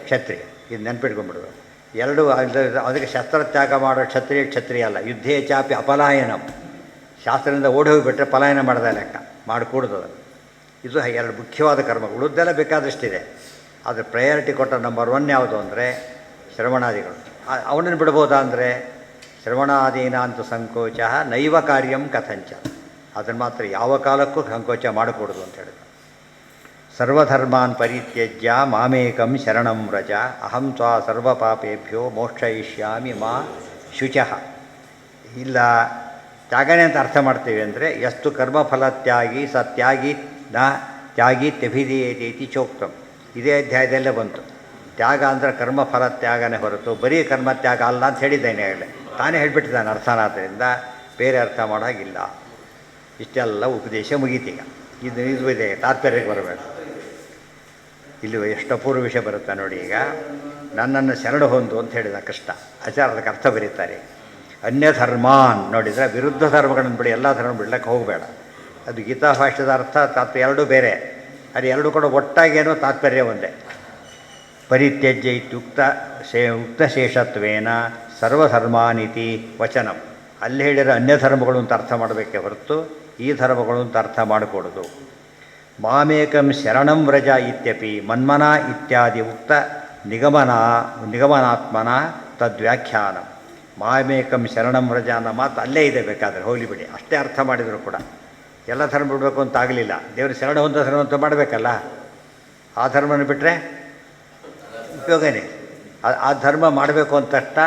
ಕ್ಷತ್ರಿಯ. ಇದು ನೆನ್ಪಿಟ್ಕೊಂಡ್ಬಿಡ್ಬೇಕು. ಎರಡು ಅದಕ್ಕೆ ಶಸ್ತ್ರತ್ಯಾಗ ಮಾಡೋ ಕ್ಷತ್ರಿಯ ಅಲ್ಲ. ಯುದ್ಧೇ ಚಾಪಿ ಅಪಲಾಯನಂ. ಶಾಸ್ತ್ರದಿಂದ ಓಡಿ ಹೋಗಿಬಿಟ್ರೆ ಪಲಾಯನ ಮಾಡೋದ ಲೆಕ್ಕ ಮಾಡಿಕೊಡ್ದು. ಇದು ಎರಡು ಮುಖ್ಯವಾದ ಕರ್ಮ. ಉಳಿದೆಲ್ಲ ಬೇಕಾದಷ್ಟಿದೆ. ಆದರೆ ಪ್ರಯಾರಿಟಿ ಕೊಟ್ಟ ನಂಬರ್ 1 ಯಾವುದು ಅಂದರೆ ಶ್ರವಣಾದಿಗಳು. ಅವನನ್ನು ಬಿಡ್ಬೋದಾ ಅಂದರೆ ಶ್ರವಣಾದೀನ ಅಂತ ಸಂಕೋಚ ನೈವ ಕಾರ್ಯಂ ಕಥಂಚ. ಅದನ್ನು ಮಾತ್ರ ಯಾವ ಕಾಲಕ್ಕೂ ಸಂಕೋಚ ಮಾಡಿಕೊಡೋದು ಅಂತ ಹೇಳಿದ್ರು. ಸರ್ವಧರ್ಮಾನ್ ಪರಿತ್ಯಜ್ಯ ಮಾಮೇಕಂ ಶರಣಂ ವ್ರಜ ಅಹಂ ತ್ವಾ ಸರ್ವಪಾಪೇಭ್ಯೋ ಮೋಕ್ಷಯಿಷ್ಯಾಮಿ ಮಾ ಶುಚಃ. ಇಲ್ಲ, ತ್ಯಾಗನೇ ಅಂತ ಅರ್ಥ ಮಾಡ್ತೀವಿ ಅಂದರೆ ಎಷ್ಟು ಕರ್ಮಫಲ ತ್ಯಾಗಿ ಸತ್ಯಾಗಿ ನ ತ್ಯಾಗೀತ್ಯಭಿಧೀಯತೆ ಚೋಕ್ತಂ. ಇದೇ ಅಧ್ಯಾಯದಲ್ಲೇ ಬಂತು. ತ್ಯಾಗ ಅಂದರೆ ಕರ್ಮಫಲ ತ್ಯಾಗನೇ ಹೊರತು ಬರೀ ಕರ್ಮತ್ಯಾಗ ಅಲ್ಲ ಅಂತ ಹೇಳಿದ್ದೇನೆ. ಹೇಳಿ ತಾನೇ ಹೇಳಿಬಿಟ್ಟಿದ್ದಾನೆ ಅರ್ಥನ. ಆದ್ದರಿಂದ ಬೇರೆ ಅರ್ಥ ಮಾಡೋ ಹಾಗಿಲ್ಲ. ಇಷ್ಟೆಲ್ಲ ಉಪದೇಶ ಮುಗೀತೀಗ. ಇದು ಇದೆ, ತಾತ್ಪರ್ಯಕ್ಕೆ ಬರಬೇಕು. ಇಲ್ಲಿ ಎಷ್ಟು ಅಪೂರ್ವ ವಿಷಯ ಬರುತ್ತೆ ನೋಡಿ. ಈಗ ನನ್ನನ್ನು ಶರಣ ಹೊಂದು ಅಂತ ಹೇಳಿದ ಕೃಷ್ಣ. ಆಚಾರ ಅದಕ್ಕೆ ಅರ್ಥ ಬರೀತಾರೆ. ಅನ್ಯಧರ್ಮಾನ್ ನೋಡಿದರೆ ವಿರುದ್ಧ ಧರ್ಮಗಳನ್ನು ಬಿಡಿ, ಎಲ್ಲ ಧರ್ಮ ಬಿಡ್ಲಿಕ್ಕೆ ಹೋಗಬೇಡ. ಅದು ಗೀತಾ ಭಾಷ್ಯದ ಅರ್ಥ ತಾತ್ಪರ್ಯ ಎರಡೂ ಬೇರೆ. ಅದು ಎರಡೂ ಕೂಡ ಒಟ್ಟಾಗೇನೋ ತಾತ್ಪರ್ಯ ಒಂದೇ. ಪರಿತ್ಯಜ್ಯ ಇತ್ಯುಕ್ತ ಉಕ್ತಶೇಷತ್ವೇನ ಸರ್ವಧರ್ಮಾನಿತಿ ವಚನಂ. ಅಲ್ಲಿ ಹೇಳಿರೋ ಅನ್ಯ ಧರ್ಮಗಳು ಅಂತ ಅರ್ಥ ಮಾಡಬೇಕೇ ಹೊರತು ಈ ಧರ್ಮಗಳು ಅಂತ ಅರ್ಥ ಮಾಡಿಕೊಡೋದು. ಮಾಮೇಕಂ ಶರಣಂ ವ್ರಜ ಇತ್ಯಪಿ ಮನ್ಮನ ಇತ್ಯಾದಿ ಉಕ್ತ ನಿಗಮನಾತ್ಮನ ತದ್ವ್ಯಾಖ್ಯಾನ. ಮಾಮೇಕಂ ಶರಣಂ ವ್ರಜ ಅನ್ನೋ ಮಾತು ಅಲ್ಲೇ ಇದೆ, ಬೇಕಾದರೆ ಹೋಗಲಿ ಬಿಡಿ, ಅಷ್ಟೇ ಅರ್ಥ ಮಾಡಿದರು ಕೂಡ ಎಲ್ಲ ಧರ್ಮ ಬಿಡಬೇಕು ಅಂತ ಆಗಲಿಲ್ಲ. ದೇವರು ಶರಣ ಹೊಂದ ಧರ್ಮ ಅಂತ ಮಾಡಬೇಕಲ್ಲ, ಆ ಧರ್ಮನ ಬಿಟ್ಟರೆ ಉಪಯೋಗನೇ. ಆ ಧರ್ಮ ಮಾಡಬೇಕು ಅಂತ ಅರ್ಥ,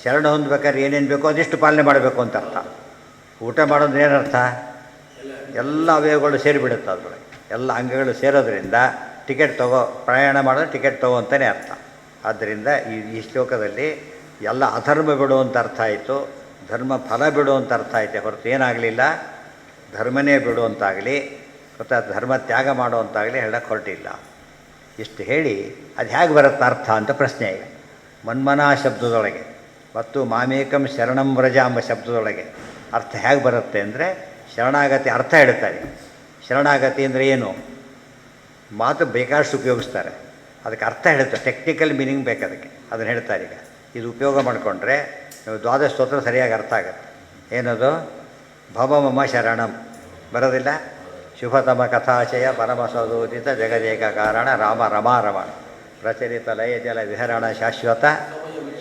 ಶರಣ ಹೊಂದ್ಬೇಕಾದ್ರೆ ಏನೇನು ಬೇಕೋ ಅದಿಷ್ಟು ಪಾಲನೆ ಮಾಡಬೇಕು ಅಂತ ಅರ್ಥ. ಊಟ ಮಾಡೋದು ಏನರ್ಥ? ಎಲ್ಲ ಅವಯವಗಳು ಸೇರಿಬಿಡುತ್ತೆ, ಅದರೊಳಗೆ ಎಲ್ಲ ಅಂಗಗಳು ಸೇರೋದ್ರಿಂದ ಟಿಕೆಟ್ ಪ್ರಯಾಣ ಮಾಡೋದು ಟಿಕೆಟ್ ತಗೋ ಅಂತಲೇ ಅರ್ಥ. ಆದ್ದರಿಂದ ಈ ಶ್ಲೋಕದಲ್ಲಿ ಎಲ್ಲ ಅಧರ್ಮ ಬಿಡು ಅಂತ ಅರ್ಥ ಆಯಿತು, ಧರ್ಮ ಫಲ ಬಿಡು ಅಂತ ಅರ್ಥ ಆಯಿತೆ ಹೊರತು ಏನಾಗಲಿಲ್ಲ, ಧರ್ಮನೇ ಬಿಡು ಅಂತಾಗಲಿ ಮತ್ತು ಧರ್ಮ ತ್ಯಾಗ ಮಾಡೋ ಅಂತಾಗಲಿ ಹೇಳಕ್ಕೆ ಹೊರಟಿಲ್ಲ. ಇಷ್ಟು ಹೇಳಿ ಅದು ಹೇಗೆ ಬರುತ್ತೆ ಅರ್ಥ ಅಂತ ಪ್ರಶ್ನೆ. ಈಗ ಮನ್ಮನ ಶಬ್ದದೊಳಗೆ ಮತ್ತು ಮಾಮೇಕಂ ಶರಣಂ ವ್ರಜ ಎಂಬ ಶಬ್ದದೊಳಗೆ ಅರ್ಥ ಹೇಗೆ ಬರುತ್ತೆ ಅಂದರೆ, ಶರಣಾಗತಿ ಅರ್ಥ ಹೇಳ್ತಾರೆ. ಶರಣಾಗತಿ ಅಂದರೆ ಏನು? ಮಾತು ಬೇಕಾದಷ್ಟು ಉಪಯೋಗಿಸ್ತಾರೆ, ಅದಕ್ಕೆ ಅರ್ಥ ಹೇಳ್ತಾರೆ, ಟೆಕ್ನಿಕಲ್ ಮೀನಿಂಗ್ ಬೇಕು ಅದಕ್ಕೆ, ಅದನ್ನು ಹೇಳ್ತಾರೆ. ಈಗ ಇದು ಉಪಯೋಗ ಮಾಡಿಕೊಂಡ್ರೆ ನೀವು ದ್ವಾದಶ ಸ್ತೋತ್ರ ಸರಿಯಾಗಿ ಅರ್ಥ ಆಗುತ್ತೆ. ಏನದು? ಭವಮಮ ಶರಣಂ ಬರೋದಿಲ್ಲ. ಶುಭತಮ ಕಥಾಶಯ ಪರಮಸದೋದಿತ ಜಗದೇಕ ಕಾರಣ ರಾಮ ರಮಾರಮಣ ಪ್ರಚಲಿತ ಲಯ ಜಲ ವಿಹರಣ ಶಾಶ್ವತ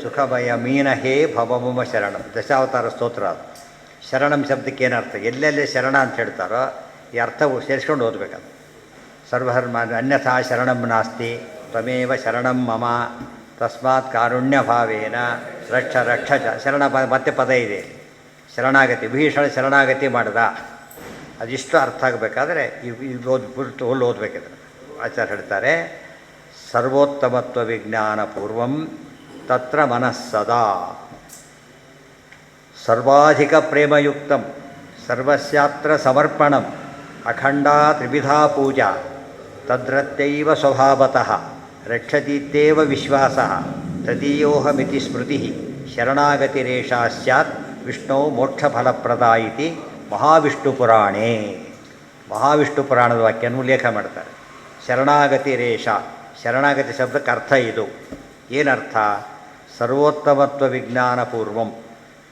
ಸುಖಮಯ ಮೀನ ಹೇ ಭವಮಮ ಶರಣಂ. ದಶಾವತಾರ ಸ್ತೋತ್ರ ಅದು. ಶರಣಂ ಶಬ್ದಕ್ಕೆ ಏನರ್ಥ? ಎಲ್ಲೆಲ್ಲಿ ಶರಣ ಅಂತ ಹೇಳ್ತಾರೋ ಈ ಅರ್ಥವು ಸೇರಿಸ್ಕೊಂಡು ಓದಬೇಕದು. ಸರ್ವಧರ್ಮ ಅನ್ಯಥಾ ಶರಣಂ ನಾಸ್ತಿ ತ್ವಮೇವ ಶರಣಂ ಮಮ ತಸ್ಮಾತ್ ಕಾರುಣ್ಯ ಭಾವೇನ ರಕ್ಷ ರಕ್ಷ ಶರಣ ಮತ್ತೆ ಪದ ಇದೆ. ಶರಣಾಗತಿ, ಭೀಷಣ ಶರಣಾಗತಿ ಮಾಡ್ದ, ಅದಿಷ್ಟು ಅರ್ಥ ಆಗಬೇಕಾದ್ರೆ ಇದು ಓದ್ಬಿಟ್ಟು ಓದಬೇಕಿದ್ರೆ ಆಚಾರ್ಯ ಹೇಳ್ತಾರೆ, ಸರ್ವೋತ್ತಮತ್ವ ವಿಜ್ಞಾನ ಪೂರ್ವಂ ತತ್ರ ಮನಸ್ಸದಾ ಸರ್ವಾಧಿಕ ಪ್ರೇಮಯುಕ್ತಂ ಸರ್ವಸ್ಯಾತ್ರ ಸಮರ್ಪಣಂ ಅಖಂಡಾ ತ್ರಿವಿಧಾ ಪೂಜಾ ತದ್ರತ್ಯೈವ ಸ್ವಭಾವತಃ ರಕ್ಷತೀತ್ಯೇವ ವಿಶ್ವಾಸಃ ತದೀಯೋಹಮಿತಿ ಸ್ಮೃತಿ ಶರಣಾಗತಿರೇಷಾ ಸ್ಯಾತ್ ವಿಷ್ಣು ಮೋಕ್ಷಫಲಪ್ರದ ಇತಿ ಮಹಾವಿಷ್ಣು ಪುರಾಣೇ. ಮಹಾವಿಷ್ಣು ಪುರಾಣದ ವಾಕ್ಯವನ್ನು ಉಲ್ಲೇಖ ಮಾಡ್ತಾರೆ. ಶರಣಾಗತಿ ರೇಷ, ಶರಣಾಗತಿ ಶಬ್ದಕ್ಕೆ ಅರ್ಥ ಇದು. ಏನರ್ಥ? ಸರ್ವೋತ್ತಮತ್ವ ವಿಜ್ಞಾನ ಪೂರ್ವಂ,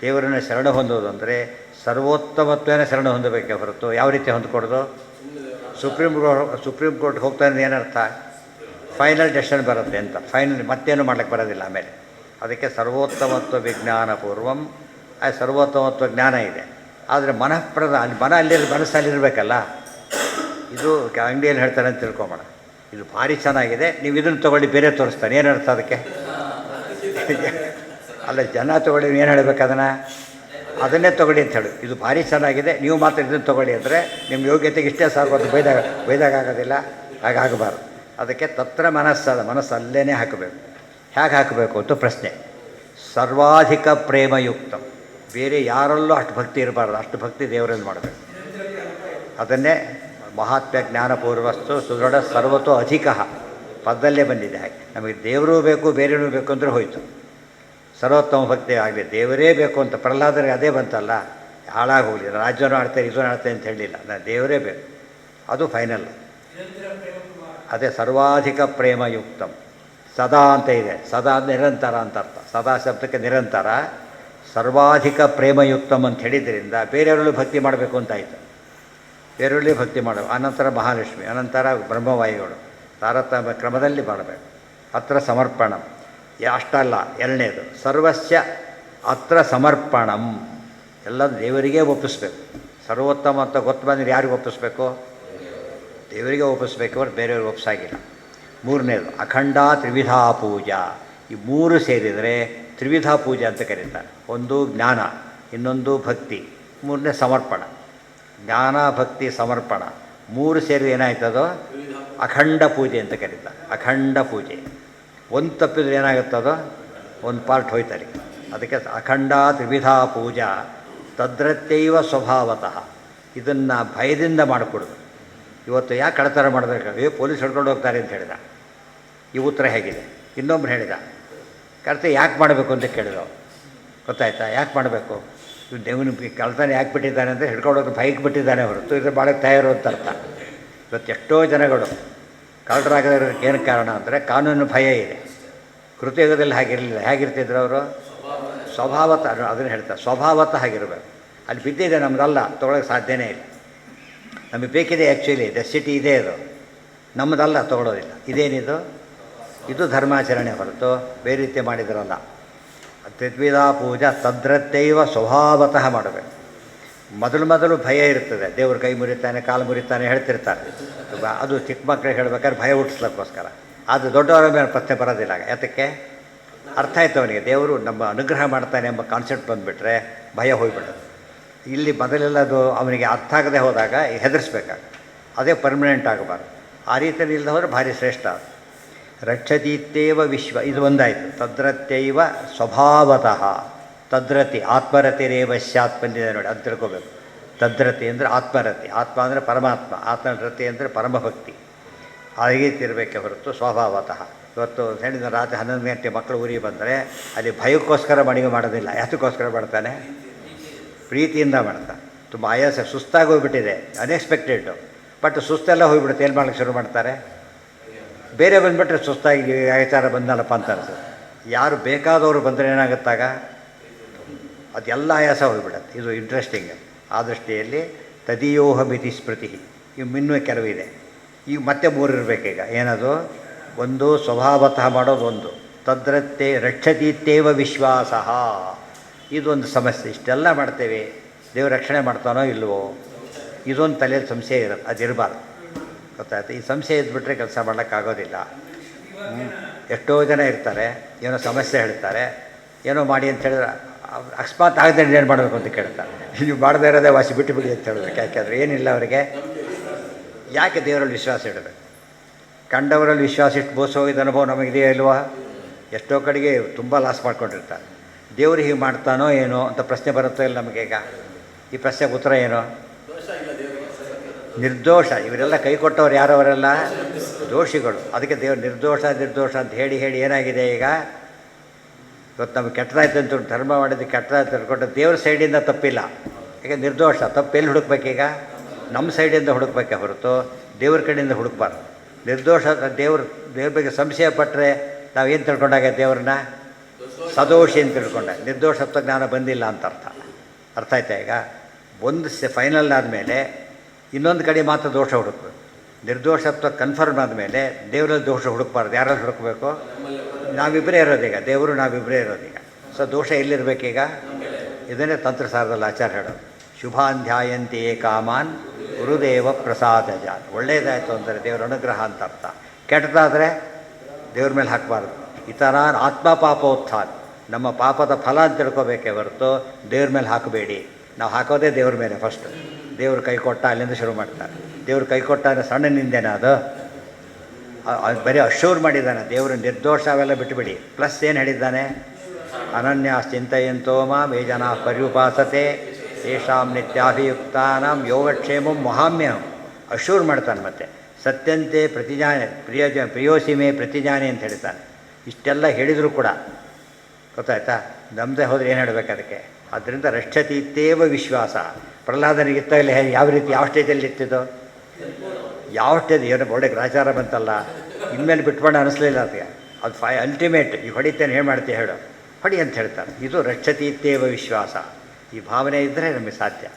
ದೇವರನ್ನು ಶರಣ ಹೊಂದೋದು ಅಂದರೆ ಸರ್ವೋತ್ತಮತ್ವನ ಶರಣ ಹೊಂದಬೇಕೆ ಹೊರತು ಯಾವ ರೀತಿ ಹೊಂದ್ಕೊಡೋದು? ಸುಪ್ರೀಂ ಕೋರ್ಟ್ಗೆ ಹೋಗ್ತಾನೆ ಏನರ್ಥ? ಫೈನಲ್ ಡೆಸಿಷನ್ ಬರುತ್ತೆ ಅಂತ, ಫೈನಲ್ ಮತ್ತೇನು ಮಾಡ್ಲಿಕ್ಕೆ ಬರೋದಿಲ್ಲ ಆಮೇಲೆ. ಅದಕ್ಕೆ ಸರ್ವೋತ್ತಮತ್ವ ವಿಜ್ಞಾನ ಪೂರ್ವಂ. ಆ ಸರ್ವೋತ್ತಮತ್ವ ಜ್ಞಾನ ಇದೆ, ಆದರೆ ಮನಃಪ್ರದ ಅಲ್ಲಿ ಮನಸ್ಸಲ್ಲಿರಬೇಕಲ್ಲ. ಇದು ಅಂಗಡಿಯಲ್ಲಿ ಹೇಳ್ತಾರೆ ಅಂತ ತಿಳ್ಕೊಂಬೋಣ, ಇದು ಭಾರಿ ಚೆನ್ನಾಗಿದೆ, ನೀವು ಇದನ್ನು ತೊಗೊಳ್ಳಿ, ಬೇರೆ ತೋರಿಸ್ತಾನೆ, ಏನರ್ಥ ಅದಕ್ಕೆ? ಅಲ್ಲ, ಜನ ತೊಗೊಳ್ಳಿ, ಏನು ಹೇಳಬೇಕು ಅದನ್ನು? ಅದನ್ನೇ ತೊಗೊಳ್ಳಿ ಅಂತ ಹೇಳಿ, ಇದು ಭಾರಿ ಚೆನ್ನಾಗಿದೆ, ನೀವು ಮಾತ್ರ ಇದನ್ನು ತೊಗೊಳ್ಳಿ ಅಂದರೆ ನಿಮ್ಮ ಯೋಗ್ಯತೆಗೆ ಇಷ್ಟೇ ಸಾಕು, ಅದು ಬೈದಾಗ ಆಗೋದಿಲ್ಲ, ಹಾಗಾಗಬಾರ್ದು. ಅದಕ್ಕೆ ತತ್ರ ಮನಸ್ಸದ, ಮನಸ್ಸು ಅಲ್ಲೇ ಹಾಕಬೇಕು. ಹೇಗೆ ಹಾಕಬೇಕು ಅಂತ ಪ್ರಶ್ನೆ. ಸರ್ವಾಧಿಕ ಪ್ರೇಮಯುಕ್ತ, ಬೇರೆ ಯಾರಲ್ಲೂ ಅಷ್ಟು ಭಕ್ತಿ ಇರಬಾರ್ದು, ಅಷ್ಟು ಭಕ್ತಿ ದೇವರಲ್ಲಿ ಮಾಡಬೇಕು. ಅದನ್ನೇ ಮಹಾತ್ಮ್ಯ ಜ್ಞಾನಪೂರ್ವಸ್ತು ಸುದೃಢ ಸರ್ವತೋ ಅಧಿಕ ಪದದಲ್ಲೇ ಬಂದಿದೆ. ಹಾಗೆ ನಮಗೆ ದೇವರೂ ಬೇಕು ಬೇರೆನೂ ಬೇಕು ಅಂದರೆ ಹೋಯಿತು. ಸರ್ವೋತ್ತಮ ಭಕ್ತಿ ಆಗಲಿ, ದೇವರೇ ಬೇಕು ಅಂತ ಪ್ರಹ್ಲಾದರಿಗೆ ಅದೇ ಬಂತಲ್ಲ, ಹಾಳಾಗಿ ಹೋಗಲಿ, ರಾಜ್ಯನೂ ಆಡ್ತೇನೆ ಇದನ್ನು ಆಡ್ತೇನೆ ಅಂತ ಹೇಳಲಿಲ್ಲ, ನಾನು ದೇವರೇ ಬೇಕು, ಅದು ಫೈನಲ್. ಅದೇ ಸರ್ವಾಧಿಕ ಪ್ರೇಮಯುಕ್ತಂ. ಸದಾ ಅಂತ ಇದೆ, ಸದಾ ನಿರಂತರ ಅಂತ ಅರ್ಥ. ಸದಾ ಶಬ್ದಕ್ಕೆ ನಿರಂತರ. ಸರ್ವಾಧಿಕ ಪ್ರೇಮಯುಕ್ತಂ ಅಂತ ಹೇಳಿದ್ರಿಂದ ಬೇರೆಯವರಲ್ಲೂ ಭಕ್ತಿ ಮಾಡಬೇಕು ಅಂತಾಯಿತು. ಬೇರೆಯವರಲ್ಲಿ ಭಕ್ತಿ ಮಾಡಬೇಕು. ಅನಂತರ ಮಹಾಲಕ್ಷ್ಮಿ, ಅನಂತರ ಬ್ರಹ್ಮವಾಯುಗಳು, ತಾರತಮ್ಯ ಕ್ರಮದಲ್ಲಿ ಮಾಡಬೇಕು. ಅತ್ರ ಸಮರ್ಪಣಂ ಅಷ್ಟಲ್ಲ, ಎರಡನೇದು ಸರ್ವಸ್ಯ ಅತ್ರ ಸಮರ್ಪಣಂ, ಎಲ್ಲ ದೇವರಿಗೆ ಒಪ್ಪಿಸ್ಬೇಕು. ಸರ್ವೋತ್ತಮ ಅಂತ ಗೊತ್ತು ಬಂದರೆ ಯಾರಿಗೆ ಒಪ್ಪಿಸ್ಬೇಕು? ದೇವರಿಗೆ ಒಪ್ಪಿಸ್ಬೇಕು, ಅವ್ರು ಬೇರೆಯವ್ರಿಗೆ ಒಪ್ಪಿಸಾಗಿಲ್ಲ. ಮೂರನೇದು ಅಖಂಡ ತ್ರಿವಿಧಾ ಪೂಜಾ. ಈ ಮೂರು ಸೇರಿದರೆ ತ್ರಿವಿಧಾ ಪೂಜೆ ಅಂತ ಕರೀತಾರೆ. ಒಂದು ಜ್ಞಾನ, ಇನ್ನೊಂದು ಭಕ್ತಿ, ಮೂರನೇ ಸಮರ್ಪಣ. ಜ್ಞಾನ ಭಕ್ತಿ ಸಮರ್ಪಣ ಮೂರು ಸೇರಿ ಏನಾಯ್ತದೋ ಅಖಂಡ ಪೂಜೆ ಅಂತ ಕರೀತಾರೆ. ಅಖಂಡ ಪೂಜೆ ಒಂದು ತಪ್ಪಿದ್ರೆ ಏನಾಗುತ್ತದೋ ಒಂದು ಪಾರ್ಟ್ ಹೋಯ್ತಾರೆ. ಅದಕ್ಕೆ ಅಖಂಡ ತ್ರಿವಿಧಾ ಪೂಜಾ ತದ್ರತ್ಯೈವ ಸ್ವಭಾವತಃ. ಇದನ್ನು ಭಯದಿಂದ ಮಾಡಿಕೊಡೋದು. ಇವತ್ತು ಯಾಕೆ ಕಳ್ಳತನ ಮಾಡಬೇಕು? ಪೊಲೀಸ್ ಹಿಡ್ಕೊಂಡು ಹೋಗ್ತಾರೆ ಅಂತ ಹೇಳಿದ. ಈ ಉತ್ತರ ಹೇಗಿದೆ? ಇನ್ನೊಬ್ರು ಹೇಳಿದ ಕಳ್ತ ಯಾಕೆ ಮಾಡಬೇಕು ಅಂತ ಕೇಳಿದವು. ಗೊತ್ತಾಯ್ತಾ? ಯಾಕೆ ಮಾಡಬೇಕು? ಇವನು ಕಳ್ತನ ಯಾಕೆ ಬಿಟ್ಟಿದ್ದಾನೆ ಅಂದರೆ ಹಿಡ್ಕೊಂಡೋಗಿ ಭಯಕ್ಕೆ ಬಿಟ್ಟಿದ್ದಾನೆ ಹೊರತು ಇದ್ರ ಭಾಳ ತಯಾರು ಅಂತ ಅರ್ಥ. ಇವತ್ತು ಎಷ್ಟೋ ಜನಗಳು ಕಳ್ಳರಾಗೋದಕ್ಕೆ ಏನು ಕಾರಣ ಅಂದರೆ ಕಾನೂನು ಭಯ ಇದೆ. ಕೃತಯುಗದಲ್ಲಿ ಹಾಗಿರಲಿಲ್ಲ. ಹೇಗಿರ್ತಿದ್ರು ಅವರು? ಸ್ವಭಾವತಃ ಅದನ್ನು ಹೇಳ್ತಾರೆ, ಸ್ವಭಾವತಃ ಆಗಿರಬೇಕು. ಅಲ್ಲಿ ಬಿದ್ದಿದೆ ನಮ್ಮದಲ್ಲ, ತೊಗೊಳಕ್ಕೆ ಸಾಧ್ಯನೇ ಇಲ್ಲ. ನಮಗೆ ಬೇಕಿದೆ ಆ್ಯಕ್ಚುಲಿ, ಡೆಸಿಟಿ ಇದೆ, ಅದು ನಮ್ಮದಲ್ಲ, ತೊಗೊಳೋದಿಲ್ಲ. ಇದೇನಿದು? ಇದು ಧರ್ಮಾಚರಣೆ ಹೊರತು ಬೇರೆ ರೀತಿ ಮಾಡಿದ್ರಲ್ಲ. ತ್ರಿದ್ವಿಧಾ ಪೂಜಾ ತದ್ರತ್ತೈವ ಸ್ವಭಾವತಃ ಮಾಡಬೇಕು. ಮೊದಲು ಭಯ ಇರ್ತದೆ, ದೇವ್ರ ಕೈ ಮುರಿತಾನೆ, ಕಾಲು ಮುರಿತಾನೆ ಹೇಳ್ತಿರ್ತಾರೆ. ಅದು ಚಿಕ್ಕ ಮಕ್ಕಳಿಗೆ ಹೇಳ್ಬೇಕಾದ್ರೆ ಭಯ ಹುಟ್ಟಿಸ್ಲಿಕ್ಕೋಸ್ಕರ. ಅದು ದೊಡ್ಡವರ ಮೇಲೆ ಪ್ರಶ್ನೆ ಬರೋದಿಲ್ಲ. ಯಾತಕ್ಕೆ? ಅರ್ಥ ಆಯ್ತು ಅವನಿಗೆ, ದೇವರು ನಮ್ಮ ಅನುಗ್ರಹ ಮಾಡ್ತಾನೆ ಎಂಬ ಕಾನ್ಸೆಪ್ಟ್ ಬಂದುಬಿಟ್ರೆ ಭಯ ಹೋಗಿಬಿಡೋದು. ಇಲ್ಲಿ ಮೊದಲೆಲ್ಲ ಅದು ಅವನಿಗೆ ಅರ್ಥ ಆಗದೆ ಹೋದಾಗ ಹೆದರಿಸ್ಬೇಕಾಗ, ಅದೇ ಪರ್ಮನೆಂಟ್ ಆಗಬಾರ್ದು. ಆ ರೀತಿಯಲ್ಲಿ ಇಲ್ಲದೆ ಹೋದರೆ ಭಾರಿ ಶ್ರೇಷ್ಠ. ರಕ್ಷತೀತ್ಯೇವ ವಿಶ್ವ, ಇದು ಒಂದಾಯಿತು. ತದ್ರತ್ಯೈವ ಸ್ವಭಾವತಃ, ತದ್ರತಿ ಆತ್ಮರತಿರೇವ ಸ್ಯಾತ್ ಬಂದಿದೆ ನೋಡಿ, ಅದು ತಿಳ್ಕೋಬೇಕು. ತದ್ರತಿ ಅಂದರೆ ಆತ್ಮರತಿ, ಆತ್ಮ ಅಂದರೆ ಪರಮಾತ್ಮ, ಆತ್ಮರತಿ ಅಂದರೆ ಪರಮಭಕ್ತಿ. ಆ ರೀತಿ ಇರಬೇಕೆ ಹೊರತು ಸ್ವಭಾವತಃ. ಇವತ್ತು ಹೇಳಿದ ರಾತ್ರಿ 11 ಗಂಟೆ ಮಕ್ಕಳು ಊರಿಗೆ ಬಂದರೆ ಅಲ್ಲಿ ಭಯಕ್ಕೋಸ್ಕರ ಅಡುಗೆ ಮಾಡೋದಿಲ್ಲ. ಯಾತಕ್ಕೋಸ್ಕರ ಮಾಡ್ತಾನೆ? ಪ್ರೀತಿಯಿಂದ ಮಾಡ್ತಾನೆ. ತುಂಬ ಆಯಾಸ, ಸುಸ್ತಾಗಿ ಹೋಗ್ಬಿಟ್ಟಿದೆ, ಅನ್ಎಕ್ಸ್ಪೆಕ್ಟೆಡ್ಡು. ಬಟ್ ಸುಸ್ತೆಲ್ಲ ಹೋಗ್ಬಿಡುತ್ತೆ, ಏನು ಮಾಡ್ಲಿಕ್ಕೆ ಶುರು ಮಾಡ್ತಾರೆ? ಬೇರೆ ಬಂದುಬಿಟ್ರೆ ಸುಸ್ತಾಗಿ ಆಚಾರ ಬಂದಲ್ಲಪ್ಪ ಅಂತ ಅನ್ಸುತ್ತೆ. ಯಾರು ಬೇಕಾದವರು ಬಂದರೆ ಏನಾಗುತ್ತಾಗ ಅದೆಲ್ಲ ಆಯಾಸ ಹೋಗಿಬಿಡುತ್ತೆ. ಇದು ಇಂಟ್ರೆಸ್ಟಿಂಗ್. ಆ ದೃಷ್ಟಿಯಲ್ಲಿ ತದೀಯೋಹ ಮಿತಿ ಸ್ಮೃತಿ, ಇವು ಇನ್ನೂ ಕೆಲವಿದೆ. ಈಗ ಮತ್ತೆ 3 ಇರಬೇಕೀಗ. ಏನದು? ಒಂದು ಸ್ವಭಾವತಃ ಮಾಡೋದು, ಒಂದು ತದ್ರತ್ತೆ ರಕ್ಷತೀತ್ಯೇವ ವಿಶ್ವಾಸ. ಇದೊಂದು ಸಮಸ್ಯೆ. ಇಷ್ಟೆಲ್ಲ ಮಾಡ್ತೇವೆ, ದೇವ್ರ ರಕ್ಷಣೆ ಮಾಡ್ತಾನೋ ಇಲ್ವೋ, ಇದೊಂದು ತಲೆಯಲ್ಲಿ ಸಂಶಯ ಇರುತ್ತೆ. ಅದಿರಬಾರ್ದು, ಗೊತ್ತಾಯ್ತು? ಈ ಸಂಶಯ ಇದ್ಬಿಟ್ರೆ ಕೆಲಸ ಮಾಡೋಕ್ಕಾಗೋದಿಲ್ಲ. ಎಷ್ಟೋ ಜನ ಇರ್ತಾರೆ, ಏನೋ ಸಮಸ್ಯೆ ಹೇಳ್ತಾರೆ, ಏನೋ ಮಾಡಿ ಅಂತ ಹೇಳಿದ್ರೆ ಅಕಸ್ಮಾತ್ ಆಗದೆ ಏನು ಮಾಡಬೇಕು ಅಂತ ಕೇಳ್ತಾರೆ. ನೀವು ಮಾಡದೇ ಇರೋದೇ ವಾಸಿ ಬಿಟ್ಟು ಬಿಡಿ ಅಂತ ಹೇಳಬೇಕು. ಯಾಕೆಂದರೆ ಏನಿಲ್ಲ ಅವರಿಗೆ. ಯಾಕೆ ದೇವರಲ್ಲಿ ವಿಶ್ವಾಸ ಇಡಬೇಕು? ಕಂಡವರಲ್ಲಿ ವಿಶ್ವಾಸ ಇಟ್ಟು ಬೋಸ್ ಹೋಗಿದ್ದ ಅನುಭವ ನಮಗಿದೆಯೋ ಇಲ್ವಾ? ಎಷ್ಟೋ ಕಡೆಗೆ ತುಂಬ ಲಾಸ್ ಮಾಡ್ಕೊಂಡಿರ್ತಾರೆ. ದೇವರು ಹೀಗೆ ಮಾಡ್ತಾನೋ ಏನೋ ಅಂತ ಪ್ರಶ್ನೆ ಬರುತ್ತೋ ಇಲ್ಲ ನಮಗೆ. ಈಗ ಈ ಪ್ರಶ್ನೆಗೆ ಉತ್ತರ ಏನು? ನಿರ್ದೋಷ. ಇವರೆಲ್ಲ ಕೈ ಕೊಟ್ಟವ್ರು ಯಾರವರೆಲ್ಲ ದೋಷಿಗಳು. ಅದಕ್ಕೆ ದೇವರು ನಿರ್ದೋಷ ಅಂತ ಹೇಳಿ ಏನಾಗಿದೆ ಈಗ? ಇವತ್ತು ನಮಗೆ ಕೆಟ್ಟದಾಯ್ತು ಅಂತ ಧರ್ಮ ಮಾಡಿದ್ದು ಕೆಟ್ಟದಾಯ್ತು ಅಂದ್ಕೊಂಡು ದೇವ್ರ ಸೈಡಿಂದ ತಪ್ಪಿಲ್ಲ. ಈಗ ನಿರ್ದೋಷ. ತಪ್ಪು ಎಲ್ಲಿ ಹುಡುಕ್ಬೇಕೀಗ? ನಮ್ಮ ಸೈಡಿಂದ ಹುಡುಕ್ಬೇಕೆ ಹೊರತು ದೇವ್ರ ಕಡೆಯಿಂದ ಹುಡುಕ್ಬಾರ್ದು. ನಿರ್ದೋಷ ದೇವ್ರ ಬಗ್ಗೆ ಸಂಶಯ ಪಟ್ಟರೆ ನಾವೇನು ತಿಳ್ಕೊಂಡಾಗ ದೇವ್ರನ್ನ ಸದೋಷಿ ಅಂತ ತಿಳ್ಕೊಂಡೆ. ನಿರ್ದೋಷತ್ವ ಜ್ಞಾನ ಬಂದಿಲ್ಲ ಅಂತ ಅರ್ಥ ಆಯ್ತಾ? ಈಗ ಒಂದು ಫೈನಲ್ ಆದಮೇಲೆ ಇನ್ನೊಂದು ಕಡೆ ಮಾತ್ರ ದೋಷ ಹುಡುಕ್ಬೇಕು. ನಿರ್ದೋಷತ್ವ ಕನ್ಫರ್ಮ್ ಆದಮೇಲೆ ದೇವರಲ್ಲಿ ದೋಷ ಹುಡುಕ್ಬಾರ್ದು. ಯಾರಲ್ಲಿ ಹುಡುಕಬೇಕು? ನಾವಿಬ್ಬರೇ ಇರೋದೀಗ, ದೇವರು ನಾವಿಬ್ಬರೇ ಇರೋದೀಗ. ಸೊ ದೋಷ ಎಲ್ಲಿರಬೇಕೀಗ? ಇದನ್ನೇ ತಂತ್ರಸಾರದಲ್ಲಿ ಆಚಾರ್ಯ ಹೇಳೋದು. ಶುಭಾಂಧ್ಯಾಯಂತಿ ಕಾಮಾನ್ ಗುರುದೇವ ಪ್ರಸಾದಜ. ಒಳ್ಳೆಯದಾಯಿತು ಅಂದರೆ ದೇವರ ಅನುಗ್ರಹ ಅಂತ ಅರ್ಥ. ಕೆಟ್ಟದಾದರೆ ದೇವ್ರ ಮೇಲೆ ಹಾಕಬಾರ್ದು. ಈ ಥರ ಆತ್ಮ ಪಾಪೋತ್ಥಾನ, ನಮ್ಮ ಪಾಪದ ಫಲ ಅಂತ ತಿಳ್ಕೊಬೇಕೇ ಹೊರತು ದೇವ್ರ ಮೇಲೆ ಹಾಕಬೇಡಿ. ನಾವು ಹಾಕೋದೇ ದೇವ್ರ ಮೇಲೆ ಫಸ್ಟ್. ದೇವ್ರು ಕೈ ಕೊಟ್ಟ, ಅಲ್ಲಿಂದ ಶುರು ಮಾಡ್ತಾರೆ. ದೇವ್ರು ಕೈ ಕೊಟ್ಟ ಅಂದರೆ ಸಣ್ಣನಿಂದೇನ ಅದು? ಬರೀ ಅಶ್ಯೂರ್ ಮಾಡಿದ್ದಾನೆ. ದೇವರು ನಿರ್ದೋಷ ಅವೆಲ್ಲ ಬಿಟ್ಟುಬಿಡಿ. ಪ್ಲಸ್ ಏನು ಹೇಳಿದ್ದಾನೆ? ಅನನ್ಯಾಶ್ಚಿಂತಯಂತೋ ಮಾಂ ಯೇ ಜನಾಃ ಪರ್ಯುಪಾಸತೆ ತೇಷಾಂ ನಿತ್ಯಾಭಿಯುಕ್ತಾನಾಂ ಯೋಗಕ್ಷೇಮಂ ಮಹಾಮ್ಯಹಂ. ಅಶ್ಯೂರ್ ಮಾಡ್ತಾನೆ. ಮತ್ತೆ ಸತ್ಯಂತೆ ಪ್ರತಿಜಾನೆ ಪ್ರಿಯೋಸಿಮೆ ಪ್ರತಿಜಾನೆ ಅಂತ ಹೇಳ್ತಾನೆ. ಇಷ್ಟೆಲ್ಲ ಹೇಳಿದರೂ ಕೂಡ ಗೊತ್ತಾಯ್ತಾ? ನಮ್ಮದೇ ಹೋದರೆ ಏನು ಹೇಳಬೇಕು ಅದಕ್ಕೆ? ಆದ್ದರಿಂದ ರಕ್ಷತೀತ್ಯೇವ ವಿಶ್ವಾಸ. ಪ್ರಹ್ಲಾದನಿಗಿತ್ತ ಇಲ್ಲ, ಯಾವ ರೀತಿ ಯಾವ ಸ್ಟೇಜಲ್ಲಿ ಇತ್ತಿದ್ದು? ಯಾವ ಸ್ಟೇಜ್? ಏನೋ ಒಳ್ಳೆ ಗ್ರಾಚಾರ ಬಂತಲ್ಲ, ಇನ್ಮೇಲೆ ಬಿಟ್ಕೊಂಡು ಅನಿಸ್ಲಿಲ್ಲ ಅದಕ್ಕೆ. ಅದು ಅಲ್ಟಿಮೇಟ್. ಈಗ ಹೊಡಿತೇನೆ, ಏನು ಮಾಡ್ತೀಯ ಹೇಳು, ಹೊಡಿ ಅಂತ ಹೇಳ್ತಾರೆ. ಇದು ರಕ್ಷತೀತ್ಯೇವ ವಿಶ್ವಾಸ. ಈ ಭಾವನೆ ಇದ್ದರೆ ನಮಗೆ ಸಾಧ್ಯ.